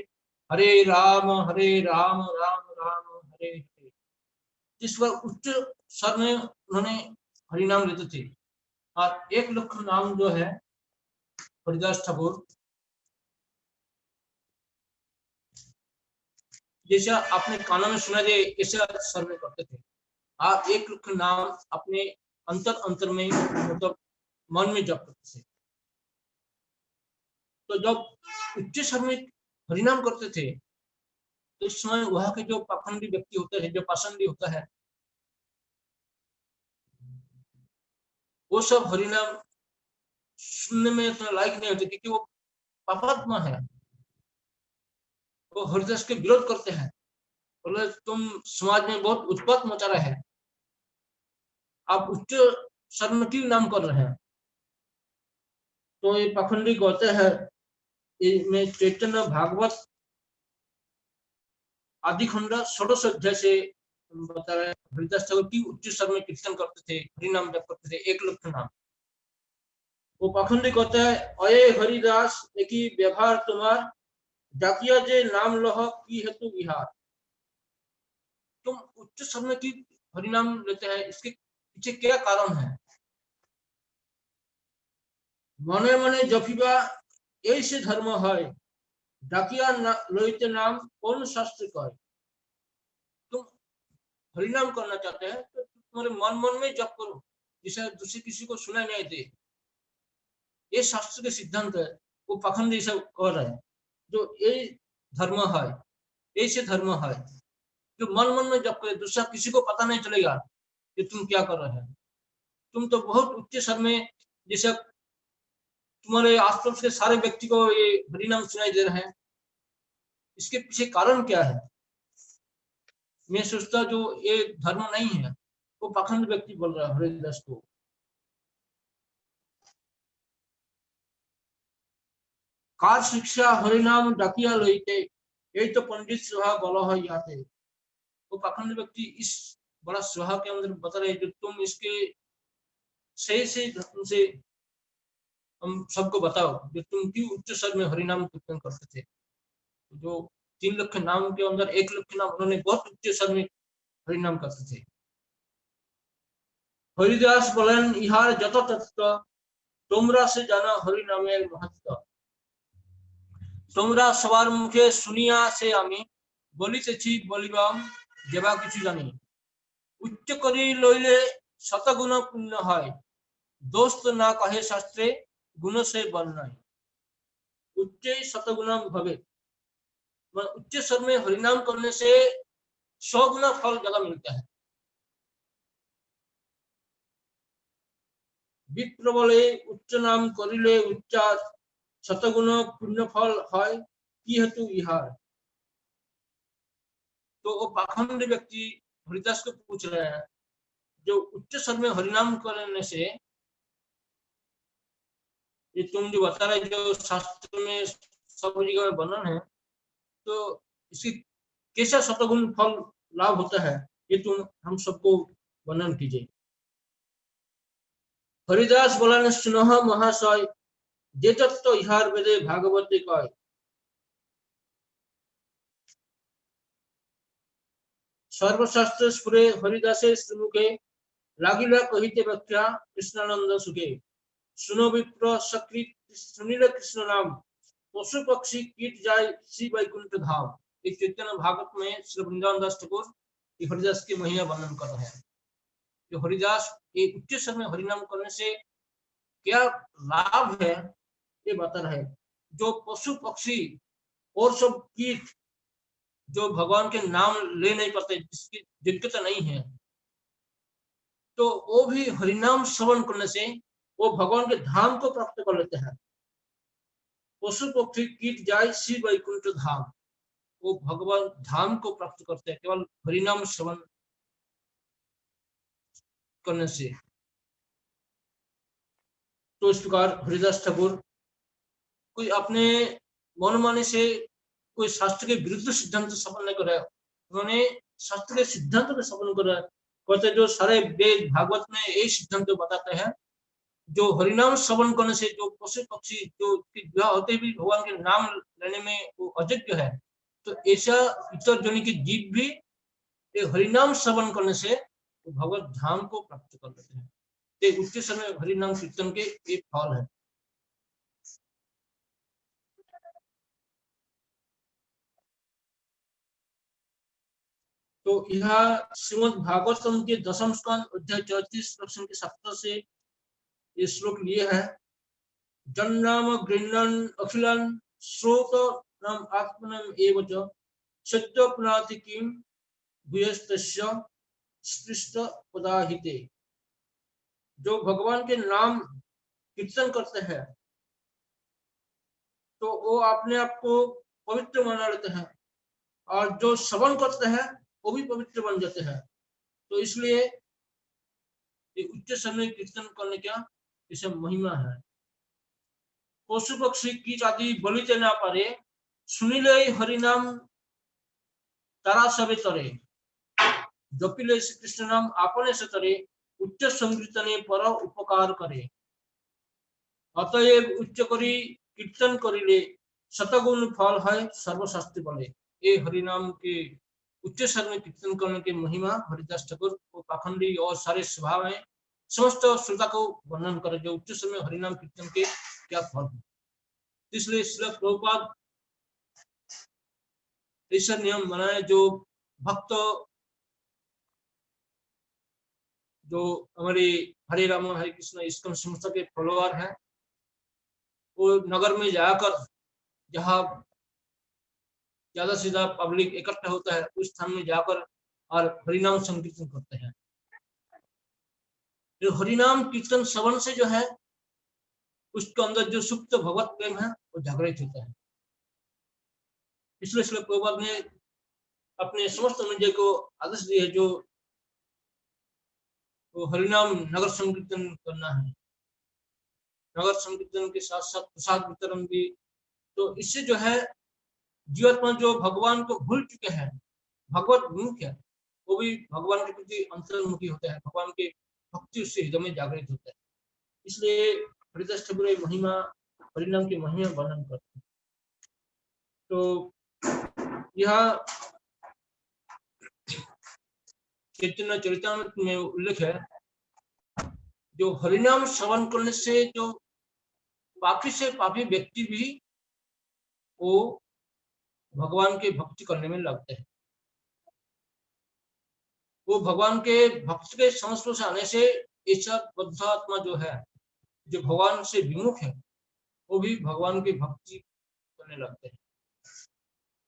हरे राम राम राम हरे हरे। इस बार उच्च स्वर में उन्होंने हरिनाम लेते थे। और 1 लाख नाम जो है हरिदास ठाकुर, जैसा आपने कानों में सुना दे, ऐसा स्वर में करते थे। आप 1 लाख नाम अपने अंतर में मतलब मन में जप करते थे। तो जब उच्च स्वर में हरिनाम करते थे, तो इस समय वहां के जो पाखंडी व्यक्ति होते हैं, जो पाषंडी होता है, वो सब हरिनाम सुनने में इतना लायक नहीं होते, क्योंकि वो पापात्मा है। वो हरिदास के विरोध करते हैं, बोले तुम समाज में बहुत उत्पात मचा रहे हैं, आप उच्च स्वर में क्यों नाम कर रहे हैं। तो ये पाखंडी कहते हैं, में चैतन्य भागवत आदि खंड 16 अध्याय से बता रहे हैं हरिदास ठाकुर की उच्च स्वर में कीर्तन करते थे, हरिनाम जप करते थे 1 लाख नाम। वो पाखंडी कहते हैं, अये हरिदास एक ही व्यवहार तुम्हार, डाकिया जे नाम लह की हेतु विहार। तुम उच्च स्वर में की हरिनाम लेते हैं, इसके पीछे क्या कारण है। मने मने जपिबा ऐसे धर्म है, डाकिया लइते नाम कौन शास्त्र कहे। तुम हरिनाम करना चाहते हैं तो तुम्हारे मन में जप करो, जिसे दूसरे किसी को सुनाई नहीं दे। ये शास्त्र के सिद्धांत है। वो पाखंडी सब कह रहे हैं, जो ये धर्म है, ऐसे धर्म है, जो मन में जप करे, दूसरा किसी को पता नहीं चलेगा कि तुम क्या कर रहे हैं। तुम तो बहुत उच्च स्वर में, जैसे तुम्हारे आसपास के सारे व्यक्ति को ये हरिनाम सुनाई दे रहे हैं, इसके पीछे कारण क्या है। मैं सोचता जो ये धर्म नहीं है, वो पाखंड व्यक्ति बोल रहा है हरिदास को। कार शिक्षा हरिनाम डाकिया लइते, यही तो पंडित सभा बल है याते। वो पाखंड व्यक्ति इस बड़ा सभा के अंदर बता रहे, जो तुम इसके सही ढंग से हम सबको बताओ, जो तुम क्यों उच्च स्वर में हरिनाम कीर्तन करते थे। जो 3 लाख नाम के अंदर 1 लाख नाम उन्होंने बहुत उच्च स्वर में हरिनाम करते थे। हरिदास बोलेन इहार जत तत्व, তোমরা से जाना हरि नामेर महत्व। তোমরা সবার মুখে শুনিয়া সে আমি, বলিতেছি বলিবাম যেবা কিছু জানি। উচ্চ করি লইলে শতগুণ পুণ্য হয়, दोष तो ना कहे शास्त्रे गुण से बर्णय। उच्च शतगुणम भवे, उच्च स्वर में हरिनाम करने से 100 गुना फल ज्यादा मिलता है। विप्र बोले उच्च नाम करिले उच्चार, शतगुण पुण्य फल है की हेतु विहार। तो वो पाखंड व्यक्ति हरिदास को पूछ रहे हैं, जो उच्च स्वर में हरिनाम करने से, ये तुम जो बता रहे, जो शास्त्र में सब जगह में वर्णन है, तो इसकी कैसा शतगुण फल लाभ होता है, ये तुम हम सबको वर्णन कीजिए। हरिदास बोला सुनह महाशय, जे तत्व इहार वेदे भागवते कय। सर्वशास्त्र स्फुरे हरिदासे श्रीमुखे, लागिला कहिते व्याख्या कृष्णानंद सुखे। सुनो विप्र सकृत सुनील कृष्ण नाम, पशु पक्षी कीट जाय श्री वैकुंठ धाम। एक चैतन्य भागवत में श्री वृंदावन दास ठाकुर हरिदास की महिमा वर्णन कर रहे हैं। जो हरिदास एक उच्च स्वर में हरिनाम करने से क्या लाभ है, ये बता रहा है। जो पशु पक्षी और सब कीट जो भगवान के नाम ले नहीं पाते, जिसकी दिक्कत नहीं है, तो वो भी हरिनाम श्रवण करने से वो भगवान के धाम को प्राप्त कर लेते हैं। पशु पक्षी कीट जाय श्री वैकुंठ धाम, वो भगवान धाम को प्राप्त करते हैं केवल हरिनाम श्रवण करने से। तो इस प्रकार हरिदास ठाकुर कोई अपने मनमाने से कोई शास्त्र के विरुद्ध सिद्धांत स्थापन नहीं कर रहा है, उन्होंने शास्त्र के सिद्धांत को स्थापन कर रहा है। कहते जो सारे वेद भागवत में यही सिद्धांत बताते हैं, जो हरिनाम श्रवण करने से जो पशु पक्षी जो विवाह होते भी भगवान के नाम लेने में वो अयोग्य है, तो ऐसा इतर जन की जीव भी हरिनाम श्रवण करने से भगवत धाम को प्राप्त कर लेते हैं। ये उच्च समय हरिनाम कीर्तन के एक फल है। तो यह श्रीमद् भागवतम के 10वें स्कंद अध्याय 34 प्रश्न के 7 से ये श्लोक लिए है। जन्नाम गृह्णन् अखिलन् श्रोत नाम आत्मनम एव च सत्य पुनाति किम भूयस्तस्य स्पृष्ट पदाहिते। जो भगवान के नाम कीर्तन करते हैं तो वो अपने आप को पवित्र बना लेते हैं, और जो श्रवण करते हैं वो भी पवित्र बन जाते हैं। तो इसलिए ये उच्च समय कीर्तन करने का इसे महिमा है। पशु पक्षी कीट आदि बलि देना पारे, सुनिले हरिनाम तारा सबे तरे, जपिले श्री कृष्ण नाम आपने से तरे, उच्च संकीर्तने पर उपकार करे। अतएव उच्च करी कीर्तन करिले, शतगुण फल है सर्वशास्त्र बले। ये हरिनाम के उच्च स्वर में कीर्तन करने की महिमा हरिदास ठाकुर को पाखंडी और सारे स्वभाव में समस्त श्रोता को वर्णन करे, जो उच्च स्वर में हरिनाम कीर्तन के क्या फल है। इसलिए श्रील प्रभुपाद ऐसा नियम बनाए, जो भक्त जो हमारे हरे राम हरे कृष्ण इस्कॉन संस्था के फॉलोअर हैं, वो नगर में जाकर जहाँ ज्यादा से ज्यादा पब्लिक इकट्ठा होता है उस स्थान में जाकर और हरिनाम संकीर्तन करते हैं। जो हरिनाम कीर्तन श्रवण से जो है उसके अंदर जो सुप्त भगवत प्रेम है वो जागृत होता है। इसलिए श्रील प्रभुपाद ने अपने समस्त अनुयायी को आदेश दिए जो वो हरिनाम नगर संकीर्तन करना है। नगर संकीर्तन के साथ साथ प्रसाद वितरण भी। तो इससे जो है जीवात्मा जो भगवान को भूल चुके हैं, भगवत विमुख है, वो भी भगवान के प्रति अंतर्मुखी होता है, भगवान के भक्ति उससे हृदय में जागृत होता है। इसलिए हरिदास ठाकुर महिमा हरिनाम की महिमा वर्णन करते हैं। तो यह चैतन्य चरितामृत में उल्लेख है, जो हरिनाम श्रवण करने से जो पापी से पापी व्यक्ति भी वो भगवान के भक्ति करने में लगते हैं। वो भगवान के भक्त के संस्पर्श आने से ऐसा बद्ध आत्मा जो है, जो भगवान से विमुख है, वो भी भगवान की भक्ति करने लगते हैं।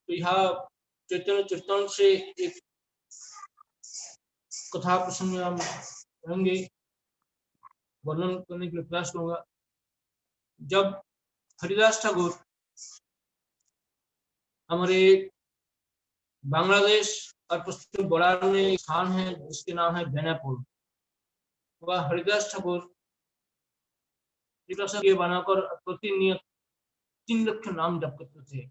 तो यह चैतन्य चरितामृत से एक कथा प्रसंग में हम रहेंगे, वर्णन करने के लिए प्रयास करूंगा। जब हरिदास ठाकुर हमारे बांग्लादेश और पश्चिम बंगाल में एक स्थान है जिसके नाम है बेनापुर, वह हरिदास ठाकुर बनाकर प्रतिनियत 3 लाख नाम जप करते थे।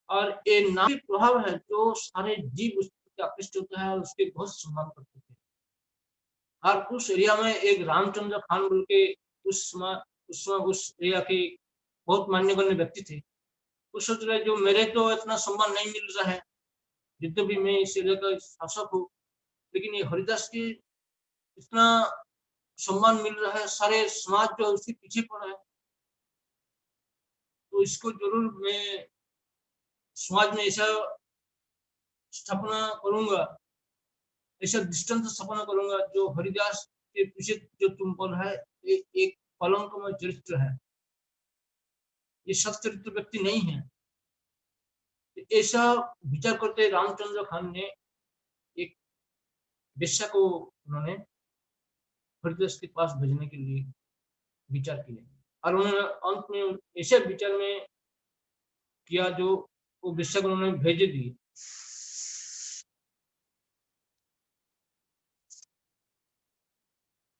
और ये नाम प्रभाव है जो सारे जीव उस पर आकृष्ट होता है और उसके बहुत सम्मान करते थे। और उस एरिया में एक रामचंद्र खान बोल के उस एरिया के बहुत मान्यगण्य व्यक्ति थे। वो सोच रहे जो मेरे तो इतना सम्मान नहीं मिल रहा है, जितने भी मैं इस एरिया का शासक हूँ, लेकिन ये हरिदास की इतना सम्मान मिल रहा है, सारे समाज जो उसके पीछे पड़ा है, तो इसको जरूर मैं समाज में ऐसा स्थापना करूंगा, ऐसा दृष्टांत स्थापना करूंगा जो हरिदास के पीछे जो तुम पर है एक कलंकमय चरित्र है, ये सच्चरित्र व्यक्ति नहीं है। तो ऐसा विचार करते रामचंद्र खान ने एक वेश्या को उन्होंने हरिदास के पास भेजने के लिए विचार किया, और उन्होंने अंत में ऐसे विचार में किया जो वो वेश्या को उन्होंने भेज दी।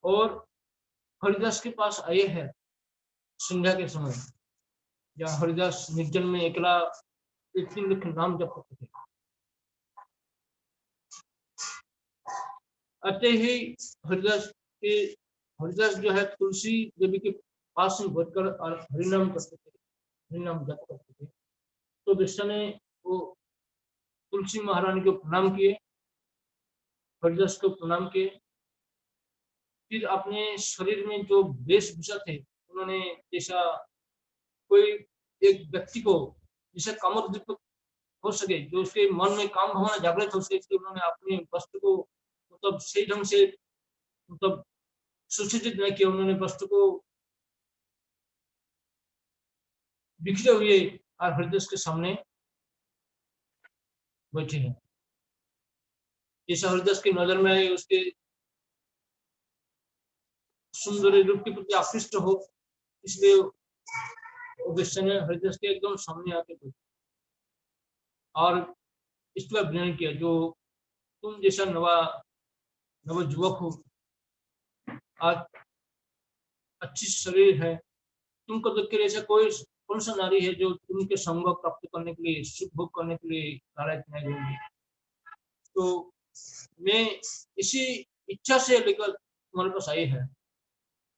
और हरिदास के पास आए हैं संध्या के समय, जहाँ हरिदास निर्जन में अकेला 3 लाख नाम जप करते थे। आते ही हरिदास जो है तुलसी देवी के पास में बैठकर और हरिनाम करते थे, हरिनाम जप करते थे। तो वेश्या ने वो तुलसी महारानी को प्रणाम किए, हरिदास को प्रणाम किए, फिर अपने शरीर में जो वेशभूषा थे उन्होंने जैसा कोई एक व्यक्ति को जिसे कामोद्दीपक हो सके, जो उसके मन में काम भावना जागृत हो सके, इसलिए उन्होंने अपने वस्त्र को मतलब सही ढंग से मतलब सुसज्जित नहीं किया। उन्होंने वस्त्र को बिखरे हुए और हरिदास के सामने बैठे हैं। जैसा हरिदास की नजर में आए उसके सुंदर रूप के प्रति आकृष्ट हो, इसलिए वेश्या ने हरिदास के एकदम सामने आके बैठा और इस प्रकार विनय किया, जो तुम जैसा नव युवक हो, आज अच्छी शरीर है, तुमको देख कर ऐसा कौन सा नारी है जो तुमके संग प्राप्त करने के लिए, सुख भोग करने के लिए लालच नहीं देंगे। तो मैं इसी इच्छा से लेकर तुम्हारे पास आई है,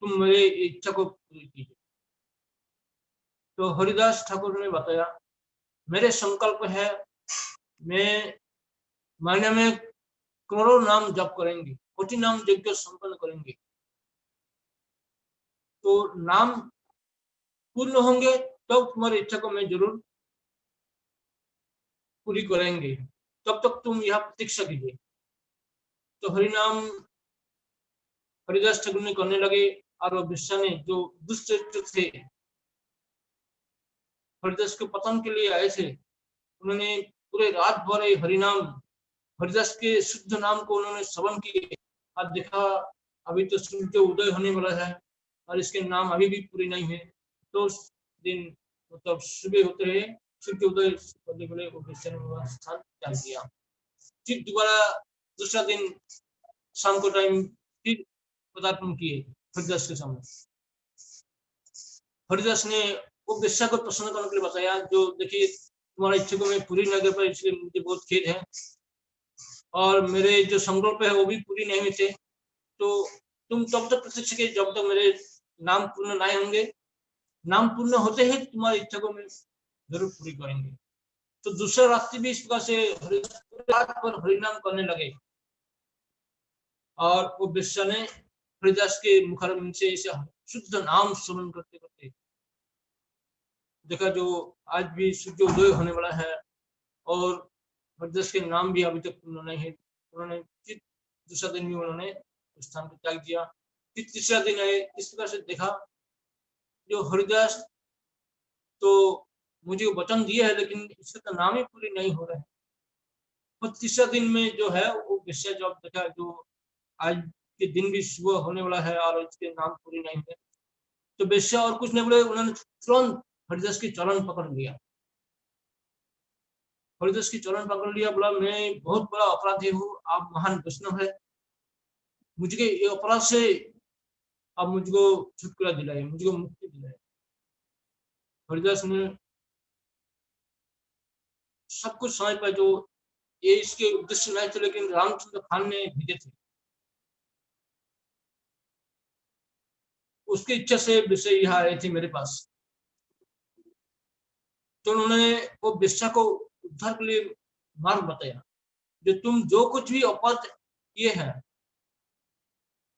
तुम मेरे इच्छा को पूरी कीजिए। तो हरिदास ठाकुर ने बताया, मेरे संकल्प है, मैं महीने में करोड़ों नाम जप करेंगे, कोटि नाम यज्ञ संपन्न करेंगे। तो नाम पूर्ण होंगे तो तुम्हारी इच्छा को मैं जरूर पूरी करेंगे, तब तक तुम यह प्रतीक्षा कीजिए। तो हरिनाम हरिदास ठाकुर ने करने लगे, और वेश्या ने जो दुष्चरित्र थे, हरिदास के पतन के लिए आए थे, उन्होंने पूरे रात भर हरिनाम हरिदास के शुद्ध नाम को उन्होंने श्रवण किए। आज देखा अभी तो सूर्य उदय होने वाला है और इसके नाम अभी भी पूरे नहीं है। तो उस दिन मतलब सुबह होते रहे, सूर्य उदय होने वाले वो वेश्या ने स्थान त्याग दिया। फिर दोबारा दूसरा दिन शाम को टाइम फिर पदार्पण किए हरिदास के सामने। हरिदास ने वो वेश्या को प्रसन्न करने के लिए बताया, जो देखिए तुम्हारी इच्छा को मैं पूरी नहीं कर पाई, इसलिए मुझे बहुत खेद है, और मेरे जो संकल्प है वो भी पूरी नहीं हुए थे। तो तुम तब तक प्रतीक्षा कीजिए जब तक मेरे नाम पूर्ण नहीं होंगे, नाम पूर्ण होते ही तुम्हारी इच्छा को मैं जरूर पूरी करेंगे। तो दूसरा रात्रि भी इस प्रकार से रात पर हरिनाम करने लगे, और वो वेश्या ने हरिदास के मुखारविंद से इसे शुद्ध नाम श्रवण करते करते देखा, जो आज भी सूर्य उदय होने वाला है और हरिदास के नाम भी अभी तक पूर्ण नहीं है। उन्होंने फिर दूसरा दिन भी उन्होंने स्थान को त्याग दिया। फिर तीसरा दिन आए, इस प्रकार से देखा जो हरिदास तो मुझे वचन दिए है, लेकिन इसका तो नाम ही पूरी नहीं हो रहा है। और तीसरा दिन में जो है वो वेश्या जब देखा, जो आज के दिन भी सुबह होने वाला है और इसके नाम पूरी नहीं है, तो वेश्या और कुछ नहीं बोले, उन्होंने तुरंत हरिदास की चरण पकड़ लिया। हरिदास की चरण पकड़ लिया, बोला मैं बहुत बड़ा अपराधी हूँ, आप महान वैष्णव है, मुझे ये अपराध से आप मुझको छुटकारा दिलाए, मुझको मुक्ति दिलाए। हरिदास ने सब कुछ समझ पाया, जो ये इसके उद्देश्य नहीं थे, लेकिन रामचंद्र खान ने भेजे थे, उसकी इच्छा से विषय यहाँ आए थे मेरे पास। तो उन्होंने वो वेश्या को उद्धार के लिए मार्ग बताया, जो तुम जो कुछ भी अपराध किए हैं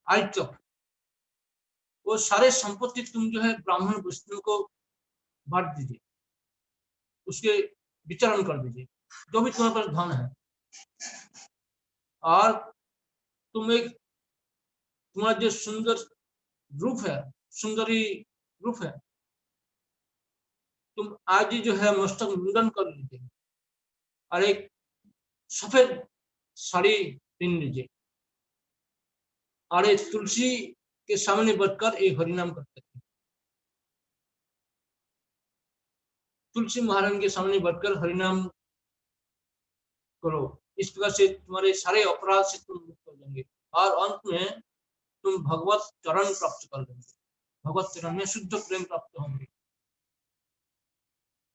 आज तक, वो सारे संपत्ति तुम जो है ब्राह्मण वैष्णव को बांट दीजिए, उसके वितरण कर दीजिए, जो भी तुम्हारे पास धन है। और तुम्हारा जो सुंदर रूप है, सुंदरी रूप है, तुम आज ही जो है मस्तक मुंडन कर लीजिए और एक सफेद साड़ी पहन लीजिए और एक तुलसी के सामने बैठकर एक हरिनाम करते थे। तुलसी महारानी के सामने बैठकर हरिनाम करो, इस प्रकार से तुम्हारे सारे अपराध से तुम मुक्त हो जाएंगे और अंत में तुम भगवत चरण प्राप्त कर लेंगे, भगवत चरण में शुद्ध प्रेम प्राप्त होंगे।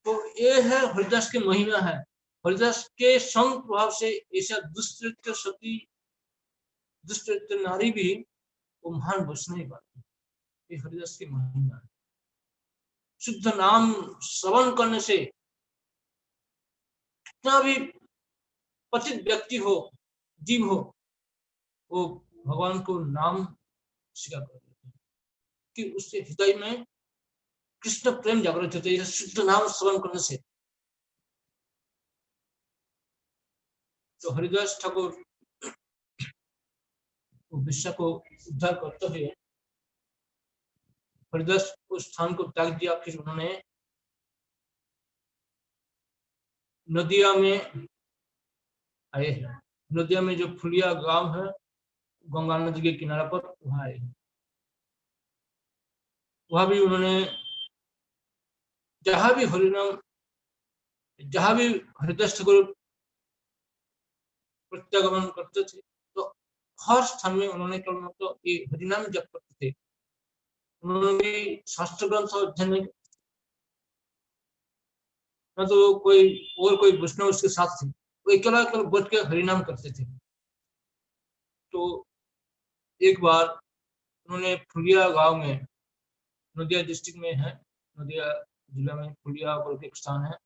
तो ये है हरिदास की महिमा है। हरिदास के संग प्रभाव से ऐसा दुष्कृत्य सती दुष्कृत्य नारी भी वो महान वैष्णव पाती, ये हरिदास की महिमा है। शुद्ध नाम श्रवण करने से कितना भी पतित व्यक्ति हो, जीव हो, वो भगवान को नाम स्वीकार कर लेते हैं कि उससे हृदय में कृष्ण प्रेम जागृत होते है शुद्ध नाम श्रवण करने से। तो हरिदास ठाकुर विश्व को उद्धार करते हुए हरिदास उस स्थान को त्याग दिया, फिर उन्होंने नदिया में आए हैं। नदिया में जो फुलिया गांव है गंगा नदी के किनारे पर, वहां आए हैं। वहां भी उन्होंने जहां भी हरिनाम, जहां भी हरिदास ठाकुर प्रत्यागमन करते थे तो हर स्थान में उन्होंने केवल मतलब ये हरिनाम जप करते थे। उन्होंने शास्त्र ग्रंथ अध्ययन नहीं, न तो कोई और कोई वैष्णव उसके साथ थे, वो अकेला बैठ के हरिनाम करते थे। तो एक बार उन्होंने फुलिया गांव में, नदिया डिस्ट्रिक्ट में है, नदिया जिला में फुलिया बोल के एक स्थान है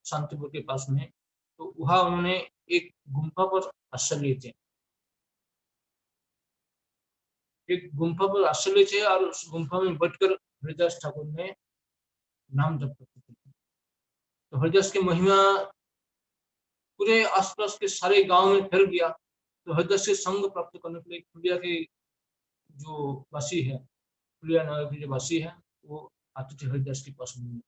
शांतिपुर के पास में, तो वहां उन्होंने एक गुम्फा पर आश्रय लिए थे, एक गुम्फा पर आश्रय लिए थे और उस गुम्फा में बैठकर हरिदास ठाकुर ने नाम जप करते थे। तो हरिदास की महिमा पूरे आसपास के सारे गांव में फैल गया। तो हरिदास से संग प्राप्त करने के लिए फुलिया के जो वासी है, फुलिया नगर के जो वासी है, वो आते थे हरिदास के पास में।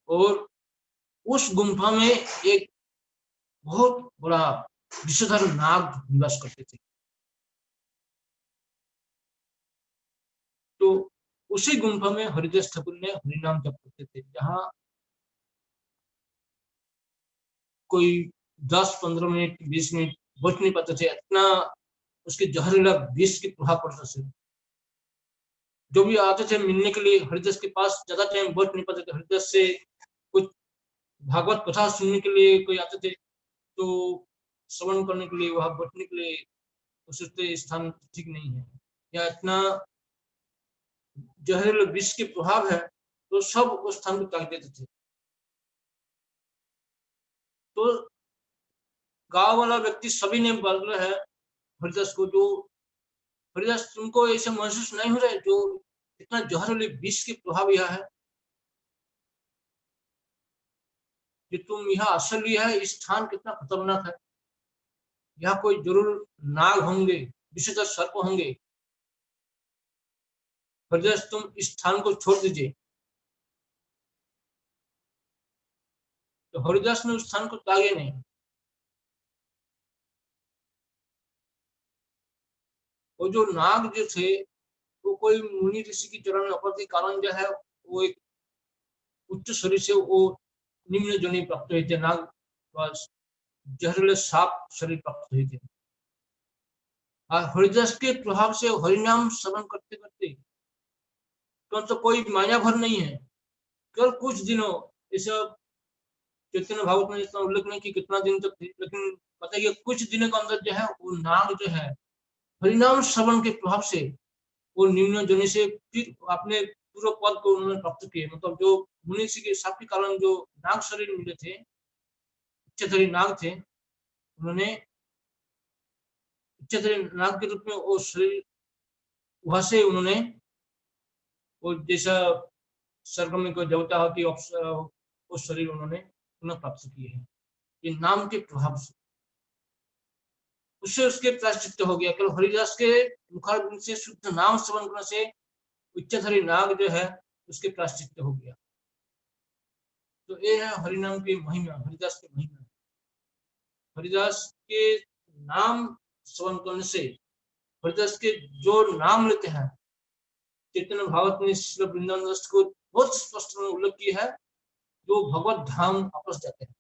और उस गुम्फा में एक बहुत बड़ा विषधर नाग निवास करते थे। तो उसी गुम्फा में हरिदास ठाकुर ने हरिनाम जप करते थे, जहाँ कोई 10-15 मिनट 20 मिनट बैठ नहीं पाते थे, इतना उसके जहरीला विष के प्रभाव पड़ता था। जो भी आते थे मिलने के लिए हरिदास के पास ज्यादा टाइम बैठ नहीं पाते थे। हरिदास से कुछ भागवत कथा सुनने के लिए कोई आते थे तो श्रवण करने के लिए, वहां बैठने के लिए सोचते स्थान ठीक नहीं है या इतना जहरीला विष के प्रभाव है, तो सब उस स्थान को त्याग देते थे। तो गांव वाला व्यक्ति सभी ने बोला है हरिदास को, जो हरिदास तुमको ऐसे महसूस नहीं हो रहा है जो इतना जहरीले विष के प्रभाव यह है कि तुम यहाँ आश्रय लिया है, इस स्थान कितना खतरनाक है, यहाँ कोई जरूर नाग होंगे, विषधर सर्प होंगे, हरिदास तुम इस स्थान को छोड़ दीजिए। तो हरिदास ने उस स्थान को त्यागे नहीं। वो जो नाग जो थे वो कोई मुनि ऋषि की चरण में के कारण जो है वो एक उच्च शरीर से वो निम्न जोनि प्राप्त हुए थे, नाग जहरीले सांप शरीर प्राप्त हुए थे। और हरिदास के प्रभाव से हरिनाम श्रवण करते करते, तो कोई माया भर नहीं है, केवल कुछ दिनों, ऐसा चैतन्य भागवत में इतना उल्लेख नहीं कि कितना दिन तक थे, लेकिन बताइए कुछ दिनों के अंदर जो है वो नाग जो है हरिनाम श्रवण के प्रभाव से वो निम्न जोनि से फिर अपने पूर्व पद को उन्होंने प्राप्त किए। मतलब जो मुनि के शाप के कारण जो नाग शरीर मिले थे, इच्छाधारी नाग थे, उन्होंने इच्छाधारी नाग के रूप में वो शरीर, वहां से उन्होंने वो जैसा स्वर्ग में कोई देवता होती वो शरीर उन्होंने पुनः प्राप्त किए हैं, ये नाम के प्रभाव से। उससे उसके प्रायश्चित्त हो गया। केवल हरिदास के मुखारबिंद से शुद्ध नाम श्रवण करने से इच्छाधारी नाग जो है उसके प्रायश्चित्त हो गया। तो ये है हरिनाम की महिमा, हरिदास की महिमा। हरिदास के नाम श्रवण करने से, हरिदास के जो नाम लेते हैं, चैतन्य भागवत में श्री वृंदावन दास को बहुत स्पष्ट में उल्लेख किया है, जो भगवत धाम वापस जाते हैं।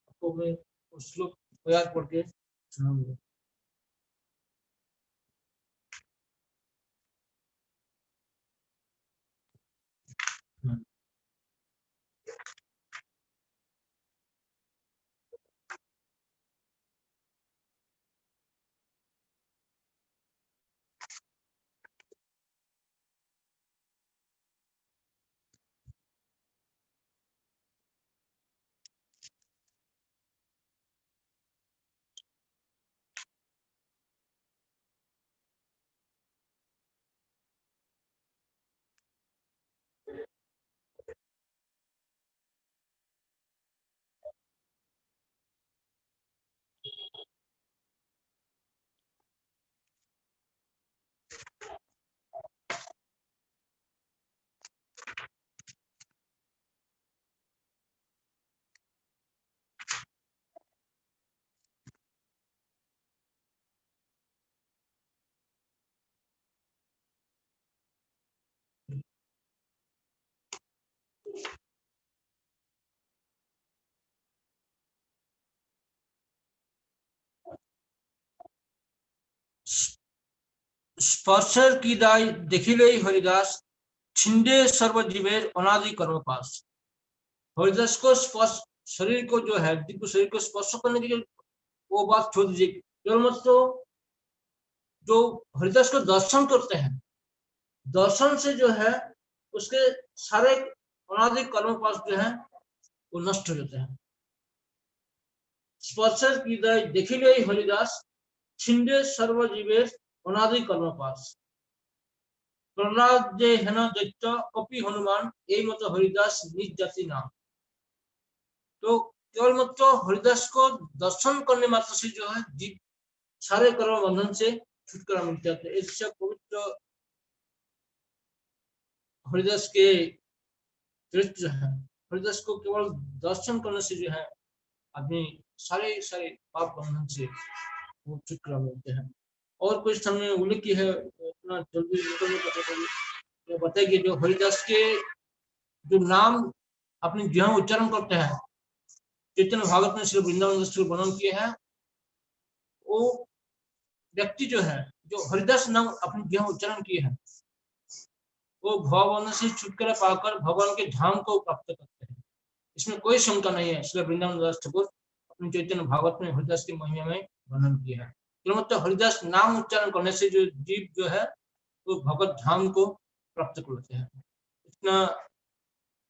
आपको मैं उस श्लोक याद पढ़ के सुनाऊंगा। स्पर्शर की दाई देखिले हरिदास, छिंदे सर्व जीवेर अनादि कर्म पास। हरिदास को स्पर्श, शरीर को जो है, दिव्य शरीर को स्पर्श करने की वो बात छोड़ दीजिए, केवल मत तो जो हरिदास को दर्शन करते हैं, दर्शन से जो है उसके सारे अनादि कर्म पास जो है वो नष्ट हो जाते हैं। स्पर्शर की दाई देखिले हरिदास, छिंदे सर्व जीवेर अनादि कर्म पास। प्रहलाद जे हेन दैत्य कपि हनुमान, यही मत हरिदास निज जाति नाम। तो केवल मत तो हरिदास को दर्शन करने मात्र से जो है जीव सारे कर्म बंधन से छुटकारा मिल जाता है। इससे पवित्र हरिदास के चरित्र जो है, हरिदास को केवल दर्शन करने से जो है आदमी सारे सारे पाप बंधन से वो छुटकारा मिलते हैं। और कुछ स्थान में उल्लेख की है, अपना जल्दी निकलने बताइए कि जो हरिदास के जो नाम अपने जो उच्चारण करते हैं, चैतन्य भागवत में श्री वृंदावन दास जी वर्णन किए हैं, वो व्यक्ति जो है, जो हरिदास नाम अपने जो उच्चारण किए हैं, वो भवबंधन से छुटकारा पाकर भगवान के धाम को प्राप्त करते हैं। इसमें कोई शंका नहीं है। श्री वृंदावन दास ठाकुर अपने चैतन्य भागवत में हरिदास की महिमा में वर्णन किया है। तो मतलब हरिदास नाम उच्चारण करने से जो जीव जो है वो भगवत धाम को प्राप्त करते हैं। इतना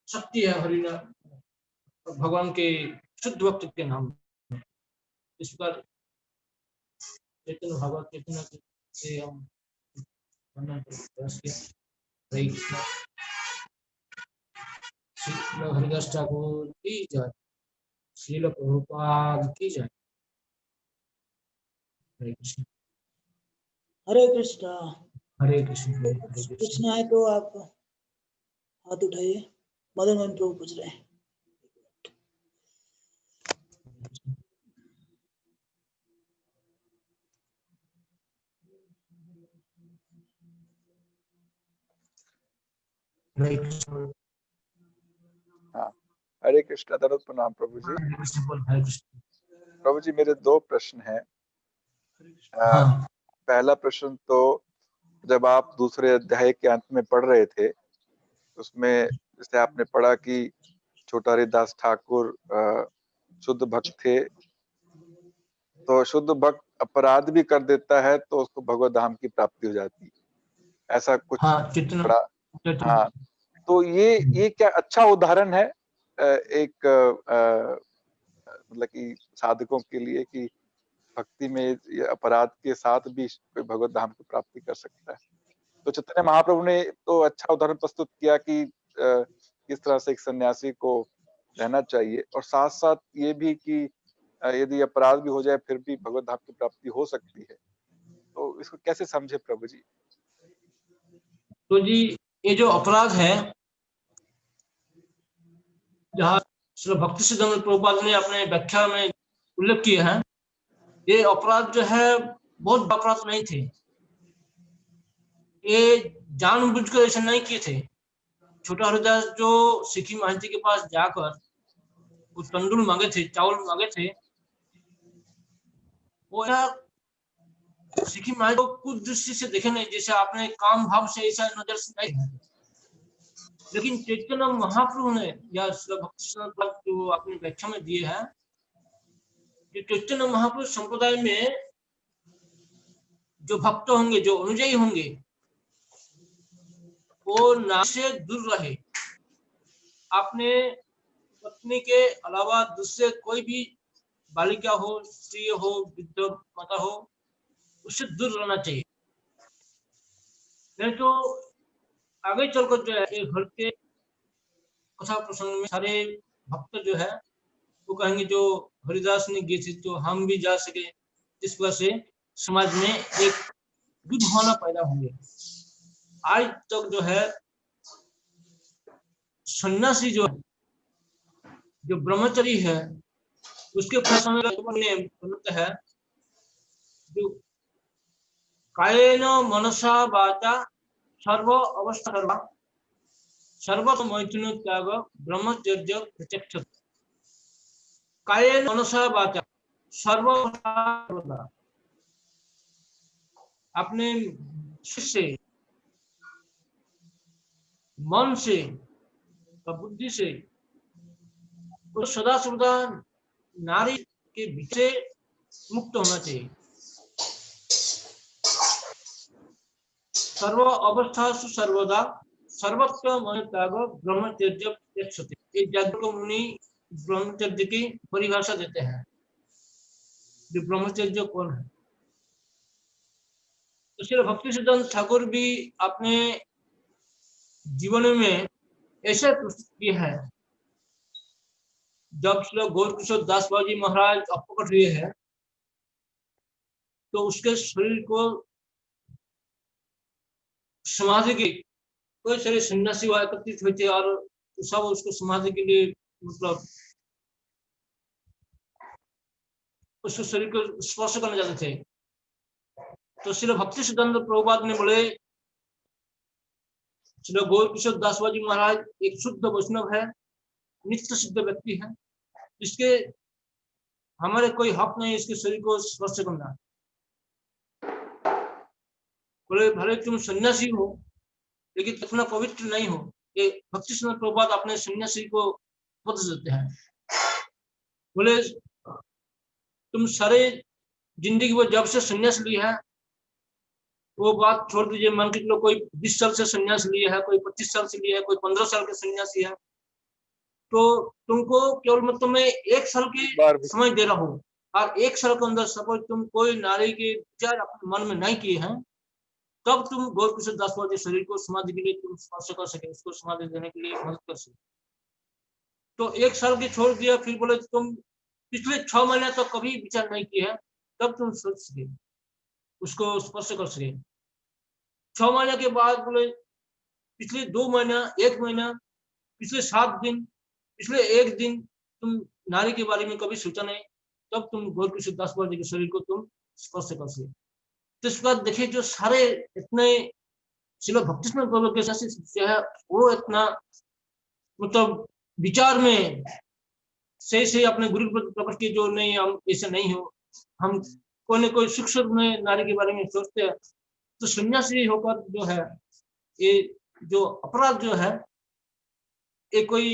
शक्ति है हरिनाम भगवान के शुद्ध भक्त के नाम। इस प्रकार चैतन्य भागवत चैतन्य से हम वर्णन प्रयास किया। हरे कृष्ण। श्री हरिदास ठाकुर की जय। श्रील प्रभुपाद की जय। हरे कृष्ण। हरे कृष्णा। हरे कृष्ण। हरे कृष्ण। कृष्ण है तो आप हाथ उठाइए। मदन मोहन प्रभु पूछ रहे हैं। हरे कृष्ण। हाँ, हरे कृष्ण। दरद प्रणाम प्रभु जी। हरे कृष्ण। प्रभु जी मेरे दो प्रश्न हैं। हाँ। पहला प्रश्न तो जब आप दूसरे अध्याय के अंत में पढ़ रहे थे, उसमें जैसे आपने पढ़ा कि छोटा हरिदास ठाकुर शुद्ध भक्त थे, तो शुद्ध भक्त अपराध भी कर देता है तो उसको भगवत धाम की प्राप्ति हो जाती है, ऐसा कुछ पढ़ा। हाँ, तो ये क्या अच्छा उदाहरण है एक मतलब कि साधकों के लिए कि भक्ति में ये अपराध के साथ भी कोई भगवत धाम की प्राप्ति कर सकता है। तो चैतन्य महाप्रभु ने तो अच्छा उदाहरण प्रस्तुत किया कि किस तरह से एक सन्यासी को रहना चाहिए, और साथ साथ ये भी कि यदि अपराध भी हो जाए फिर भी भगवत धाम की प्राप्ति हो सकती है, तो इसको कैसे समझे प्रभु जी? तो जी ये जो अपराध है, जहाँ श्री भक्ति सिद्धांत प्रभुपाद ने अपने व्याख्या में उल्लेख किया है, ये अपराध जो है बहुत बड़ा अपराध नहीं थे। ये जानबूझकर ऐसा नहीं किए थे। छोटा हरिदास जो सिक्की महंती के पास जाकर वो तंदूर मांगे थे, चावल मांगे थे, वो सिक्की महंती को कुछ दृष्टि से देखे नहीं, जैसे आपने काम भाव से ऐसा नजर से नहीं है। लेकिन चैतन्य महाप्रभु ने या श्री भक्ति सिद्धांत जो अपनी व्याख्या में दिए हैं, कि चैतन्य महाप्रभु संप्रदाय में जो भक्त होंगे, जो अनुयायी होंगे, वो नारी से दूर रहे। आपने पत्नी के अलावा दूसरे कोई भी बालिका हो, स्त्री हो, वृद्ध माता हो, उससे दूर रहना चाहिए। नहीं तो आगे चलकर जो है घर के कथा प्रसंग में सारे भक्त जो है वो कहेंगे जो हरिदास ने गए थे तो हम भी जा सके। इस वजह से समाज में एक दुर्भावना पैदा होंगे। आज तक जो है सन्यासी जो ब्रह्मचारी है, उसके प्रसंग में बोलता है जो कायेन मनसा वाचा सर्व अवस्था सर्वा सर्व मैथुन त्याग ब्रह्मचर्य प्रत्यक्ष। कायेन मनसा वाचा सर्व अपने से, मन से, बुद्धि से तो सदा सर्वदा नारी के बीच मुक्त होना चाहिए। सर्व अवस्था सर्वदा सर्वत्र मन त्याग ब्रह्मचर्य प्रत्यक्षते। ये जागरूक मुनि ब्रह्मचर्य की परिभाषा देते हैं। जो ब्रह्मचर्य कौन है? तो श्री भक्ति सिद्धांत ठाकुर भी अपने जीवन में ऐसे प्रस्तुत किया है। जब श्री गौरकिशोर दास बाबा जी महाराज अपकट हुए हैं, तो उसके शरीर को समाधि के कोई सारे सन्यासी एकत्रित हुए थे और सब उसको समाधि के लिए मतलब उसके शरीर को स्पर्श करने जाते थे। तो श्री भक्ति सिद्धांत प्रभुपाद ने बोले श्री गौरकिशोर दास बाबा जी महाराज एक शुद्ध वैष्णव है, नित्य सिद्ध व्यक्ति है, इसके हमारे कोई हक नहीं इसके शरीर को स्पर्श करना। बोले भले तुम सन्यासी हो लेकिन इतना पवित्र नहीं हो। ये भक्ति सिद्धांत प्रभुपाद अपने सन्यासी को उपदेश देते हैं। बोले तुम सारे जिंदगी में जब से सन्यास लिया है वो बात छोड़ दीजिए। मान के चलो कोई 20 साल से सन्यास लिया है, कोई 25 साल से लिया है, कोई 15 साल के सन्यासी है, तो तुमको केवल मतलब मैं 1 साल की समय दे रहा हूँ और 1 साल के अंदर सपोज तुम कोई नारी के विचार अपने मन में नहीं किए हैं, तब तुम गौरकिशोर दास बाबा जी शरीर को समाधि के लिए तुम स्पर्श कर सके, उसको समाधि देने के लिए मदद कर सके। तो 1 साल की छोड़ दिया, फिर बोले तुम पिछले 6 महीने तक कभी विचार नहीं किए हैं, तब तुम सोच सके उसको स्पर्श कर सके। 6 महीने के बाद बोले पिछले 2 महीना, 1 महीना, पिछले 7 दिन, पिछले 1 दिन तुम नारी के बारे में कभी सोचा नहीं, तब तुम गौरकिशोर दास बाबा जी के शरीर को तुम स्पर्श कर सके। तो इस बात देखिए जो सारे इतने श्रील भक्ति सिद्धांत प्रभु के शिष्य है वो इतना मतलब विचार में से अपने गुरु प्रकट की जो नहीं हम ऐसे नहीं हो, हम कोई न कोई सूक्ष्म में नारी के बारे में सोचते हैं। तो सन्यासी होकर जो है ये जो अपराध जो है ये कोई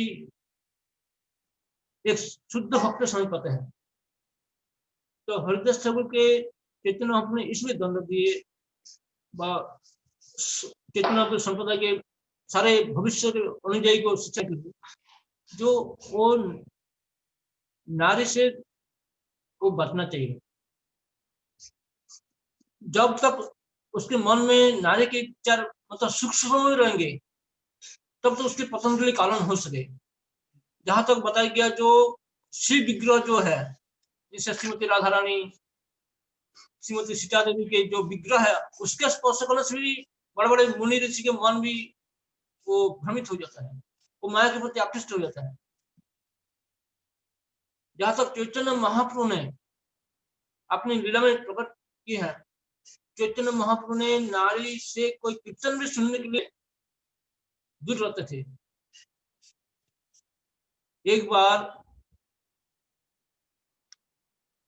एक शुद्ध भक्त समझ पाते हैं। तो हरिदास ठाकुर के चैतन्य अपने इसलिए दंड दिए, चैतन्य संप्रदाय के सारे भविष्य के अनुयायी को शिक्षा की जो वो नारी से वो बचना चाहिए। जब तक उसके मन में नारी के विचार मतलब सूक्ष्म में रहेंगे तब तो उसके पतन के लिए कारण हो सके। जहां तक बताया गया जो शिव विग्रह जो है जैसे श्रीमती राधा रानी, श्रीमती सीता देवी के जो विग्रह है उसके स्पर्श करने से भी बड़े बड़े मुनि ऋषि के मन भी वो भ्रमित हो जाता है, वो माया के प्रति आकृष्ट हो जाता है। जहां तक चैतन्य महाप्रभु ने अपनी लीला में प्रकट की है, चैतन्य महाप्रभु ने नारी से कोई कीर्तन भी सुनने के लिए दूर रहते थे। एक बार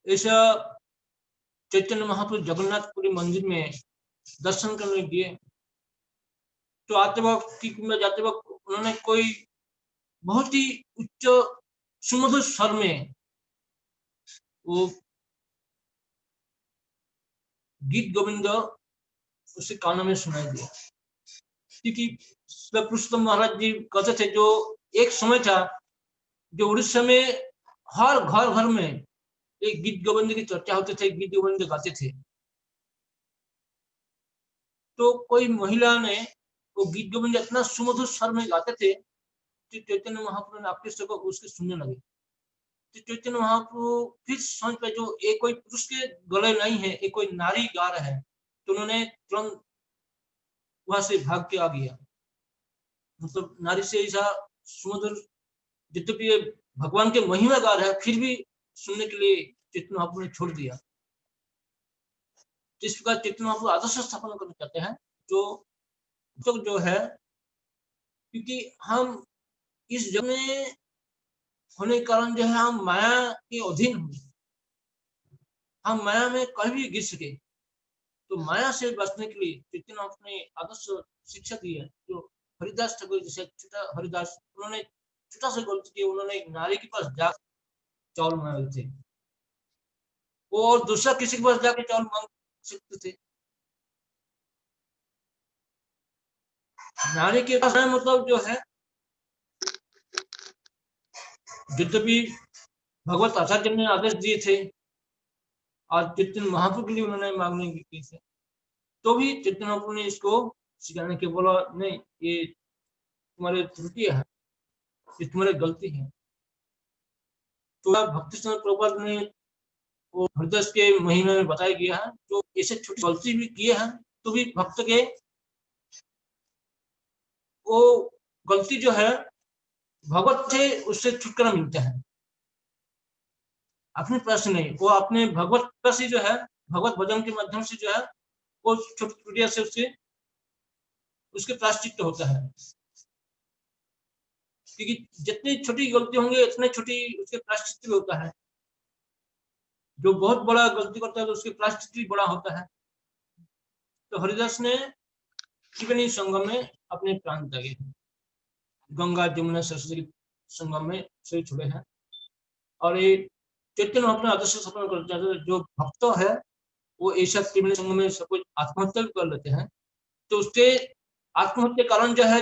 ऐसा चैतन्य महाप्रभु जगन्नाथपुरी मंदिर में दर्शन करने गए, तो आते वक्त में जाते वक्त उन्होंने कोई बहुत ही उच्च सुमधुर स्वर में वो गीत गोविंद उसे कानों में सुनाई दिया। क्योंकि पुरुषोत्तम महाराज जी कहते थे, जो एक समय था जो उड़ीसा में हर घर घर में एक गीत गोविंद की चर्चा होते थे, गीत गोविंद गाते थे। तो कोई महिला ने वो गीत गोविंद इतना सुमधुर स्वर में गाते थे कि चैतन्य महाप्रभु ने आकृष्ट को उसके सुनने लगे। तो चैतन्य महाप्रभु फिर समझ पे जो एक कोई पुरुष के गले नहीं है, एक कोई नारी गा रहा है, तो उन्होंने तुरंत वहां से भाग के आ गया। मतलब नारी से ऐसा सुमधुर, यद्यपि ये भगवान के महिमा गा रहा है फिर भी सुनने के लिए चैतन्य महाप्रभु ने छोड़ दिया। जिस प्रकार चैतन्य महाप्रभु आदर्श स्थापना करना चाहते हैं, जो है, क्योंकि हम इस जग में होने के कारण जो है हम माया के अधीन हुए, हम माया में कहीं भी गिर सके। तो माया से बचने के लिए चैतन्य महाप्रभु ने आदर्श शिक्षा दी है। जो हरिदास ठाकुर जैसे छोटा हरिदास, उन्होंने छोटा सा गलती किया, उन्होंने एक नारी के पास जा चावल मांगे थे, वो और दूसरा किसी के पास जाके चावल मांग सकते थे। नारी के पास मतलब जो है, यद्यपि भगवत आचार्य ने आदेश दिए थे और चैतन्य महाप्रभु के लिए उन्होंने मांगने की थी, तो भी चैतन्य महाप्रभु ने इसको सिखाने के बोला, नहीं ये तुम्हारी त्रुटि है, ये तुम्हारी गलती है। तो भक्ति सिद्धांत प्रभुपाद ने वो हृदय के महीने में बताया गया है, जो ऐसे छोटी गलती भी किए हैं तो भी भक्त के वो गलती जो है भगवत से उससे छुटकारा मिलता है, अपने प्रयास नहीं। वो अपने भगवत प्रयास जो है, भगवत भजन के माध्यम से जो है वो छोटी त्रुटियों से उसके प्रायश्चित होता है। क्योंकि जितनी छोटी गलती होंगे उतने छोटी उसके प्रायश्चित भी होता है। जो बहुत बड़ा गलती करता है तो उसके प्रायश्चित भी बड़ा होता है। तो हरिदास ने त्रिवेणी संगम में अपने प्राण त्यागे, गंगा जमुना सरस्वती संगम में शरीर छोड़े हैं। और ये चैतन्य अपने आदर्श स्थापना करते हैं, जो भक्त है वो ऐसा त्रिवेणी संगम में सब कुछ आत्महत्या कर लेते हैं, तो उसके आत्महत्या कारण जो है,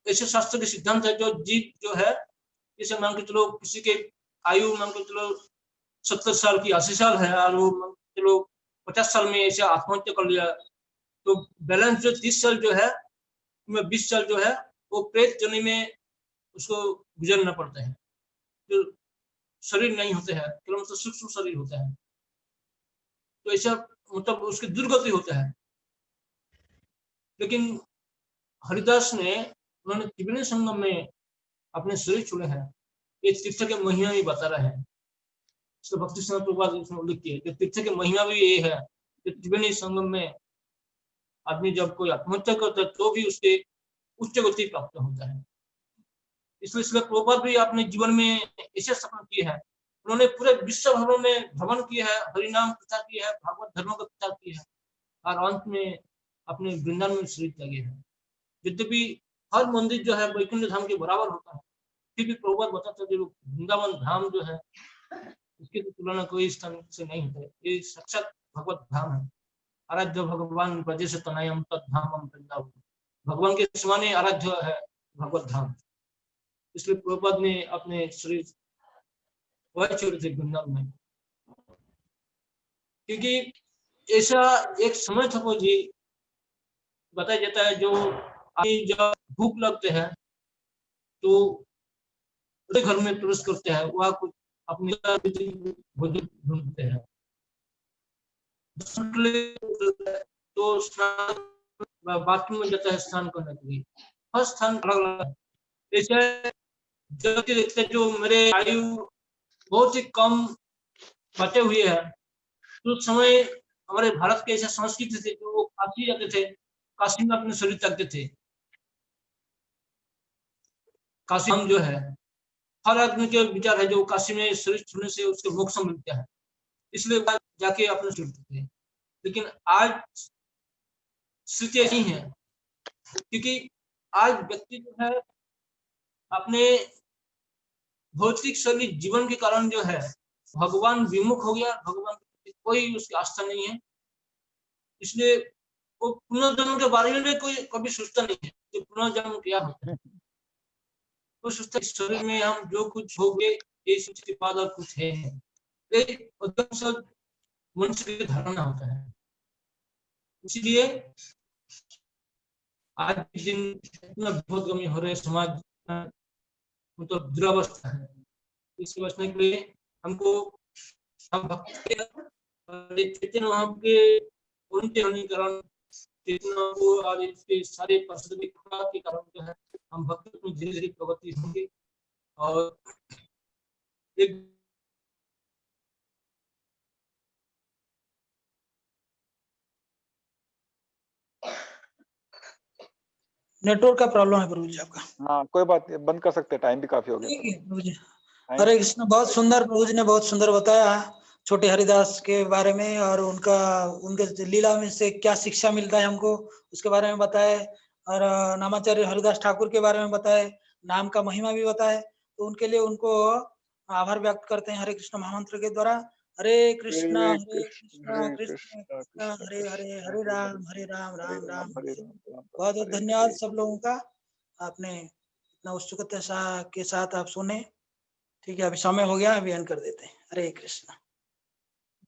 ऐसे शास्त्र के सिद्धांत है, जो जीव जो है, जैसे मान के चलो किसी के आयु मान के चलो 70 साल की 80 साल है और वो मान के चलो 50 साल में ऐसे आत्महत्या कर लिया, तो बैलेंस जो 30 साल जो है, 20 साल जो है वो प्रेत जन्म में उसको गुजरना पड़ता है। जो शरीर नहीं होते हैं, केवल मतलब सूक्ष्म शरीर होता है, तो ऐसा मतलब उसकी दुर्गति होता है। लेकिन हरिदास ने उन्होंने त्रिवेणी संगम में अपने शरीर छोड़े हैं, ये तीर्थ के महिमा भी बता रहे हैं। इसको भक्ति सिद्धांत प्रभुपाद ने उल्लेख किया कि तीर्थ के महिमा भी ये है कि त्रिवेणी संगम में आदमी जब कोई आत्महत्या करता है तो भी उसके उच्च गति प्राप्त होता है। इसलिए प्रभुपाद भी अपने जीवन में ऐसे सफल किए हैं, उन्होंने पूरे विश्व भर में भ्रमण किया है, हरिनाम प्रचार किया है, भागवत धर्म का प्रचार किया है, और अंत में अपने वृंदावन में शरीर त्यागे हैं। यद्यपि हर मंदिर जो है वैकुंठ धाम के बराबर होता है, फिर भी प्रभुपाद बताते हैं जो वृंदावन धाम जो है इसकी तो तुलना कोई स्थान से नहीं होता है। ये साक्षात भगवत धाम है। आराध्य भगवान ब्रजेश तनयम तद्धामम वृंदावन, भगवान के समान आराध्य है भगवत धाम। इसलिए प्रभुपाद ने अपने शरीर वह छोड़े थे वृंदावन में, क्योंकि ऐसा एक समय था जी बताया जाता है, जो जब भूख लगते हैं तो घर में प्रवेश करते हैं, वह कुछ अपनी भोजन ढूंढते हैं। तो स्नान बाथरूम में जाता है स्नान करने के लिए, हर स्थान अलग अलग है। जैसे जब देखते जो मेरे आयु बहुत ही कम बचे हुए हैं, तो उस समय हमारे भारत के ऐसे संस्कृति थे जो काशी जाते थे, काशी में अपने शरीर त्यागते थे। काशी हम जो है, हर आदमी के विचार है जो काशी में शरीर छूने से उसके मोक्ष मिलता है, इसलिए जाके अपने शरीर थे। लेकिन आज स्थिति ऐसी है, क्योंकि आज व्यक्ति जो है अपने भौतिक शरीर जीवन के कारण जो है भगवान विमुख हो गया, भगवान की कोई उसकी आस्था नहीं है। इसलिए वो पुनर्जन्म के बारे में कोई कभी सोचता नहीं है कि पुनर्जन्म क्या होता है। तो सोचता है शरीर में हम जो कुछ हो गए ये उसके बाद और कुछ है, मनुष्य की धारणा होता है। इसलिए आज के दिन इतना विपदगामी हो रहे समाज मतलब दुरावस्था है। इससे बचने के लिए हमको हम भक्ति चेतन वहां के उनके होने के कारण चेतना को और इसके सारे परिस्थिति के कारण जो है हम भक्ति में धीरे धीरे प्रगति होंगे। और एक नेटवर्क का प्रॉब्लम है प्रभु जी आपका। हाँ कोई बात नहीं, बंद कर सकते हैं, टाइम भी काफी हो गया। ठीक है प्रभु जी। हरे कृष्ण। बहुत सुंदर प्रभु जी ने बहुत सुंदर बताया छोटे हरिदास के बारे में, और उनके लीला में से क्या शिक्षा मिलता है हमको उसके बारे में बताए, और नामाचार्य हरिदास ठाकुर के बारे में बताए, नाम का महिमा भी बताए। तो उनके लिए उनको आभार व्यक्त करते हैं हरे कृष्ण महामंत्र के द्वारा। हरे कृष्ण कृष्ण कृष्ण हरे हरे, हरे राम राम राम हरे। बहुत बहुत धन्यवाद सब लोगों का, आपने इतना उत्सुकता के साथ आप सुने। ठीक है, अभी समय हो गया, अभी एंड कर देते हैं। हरे कृष्ण।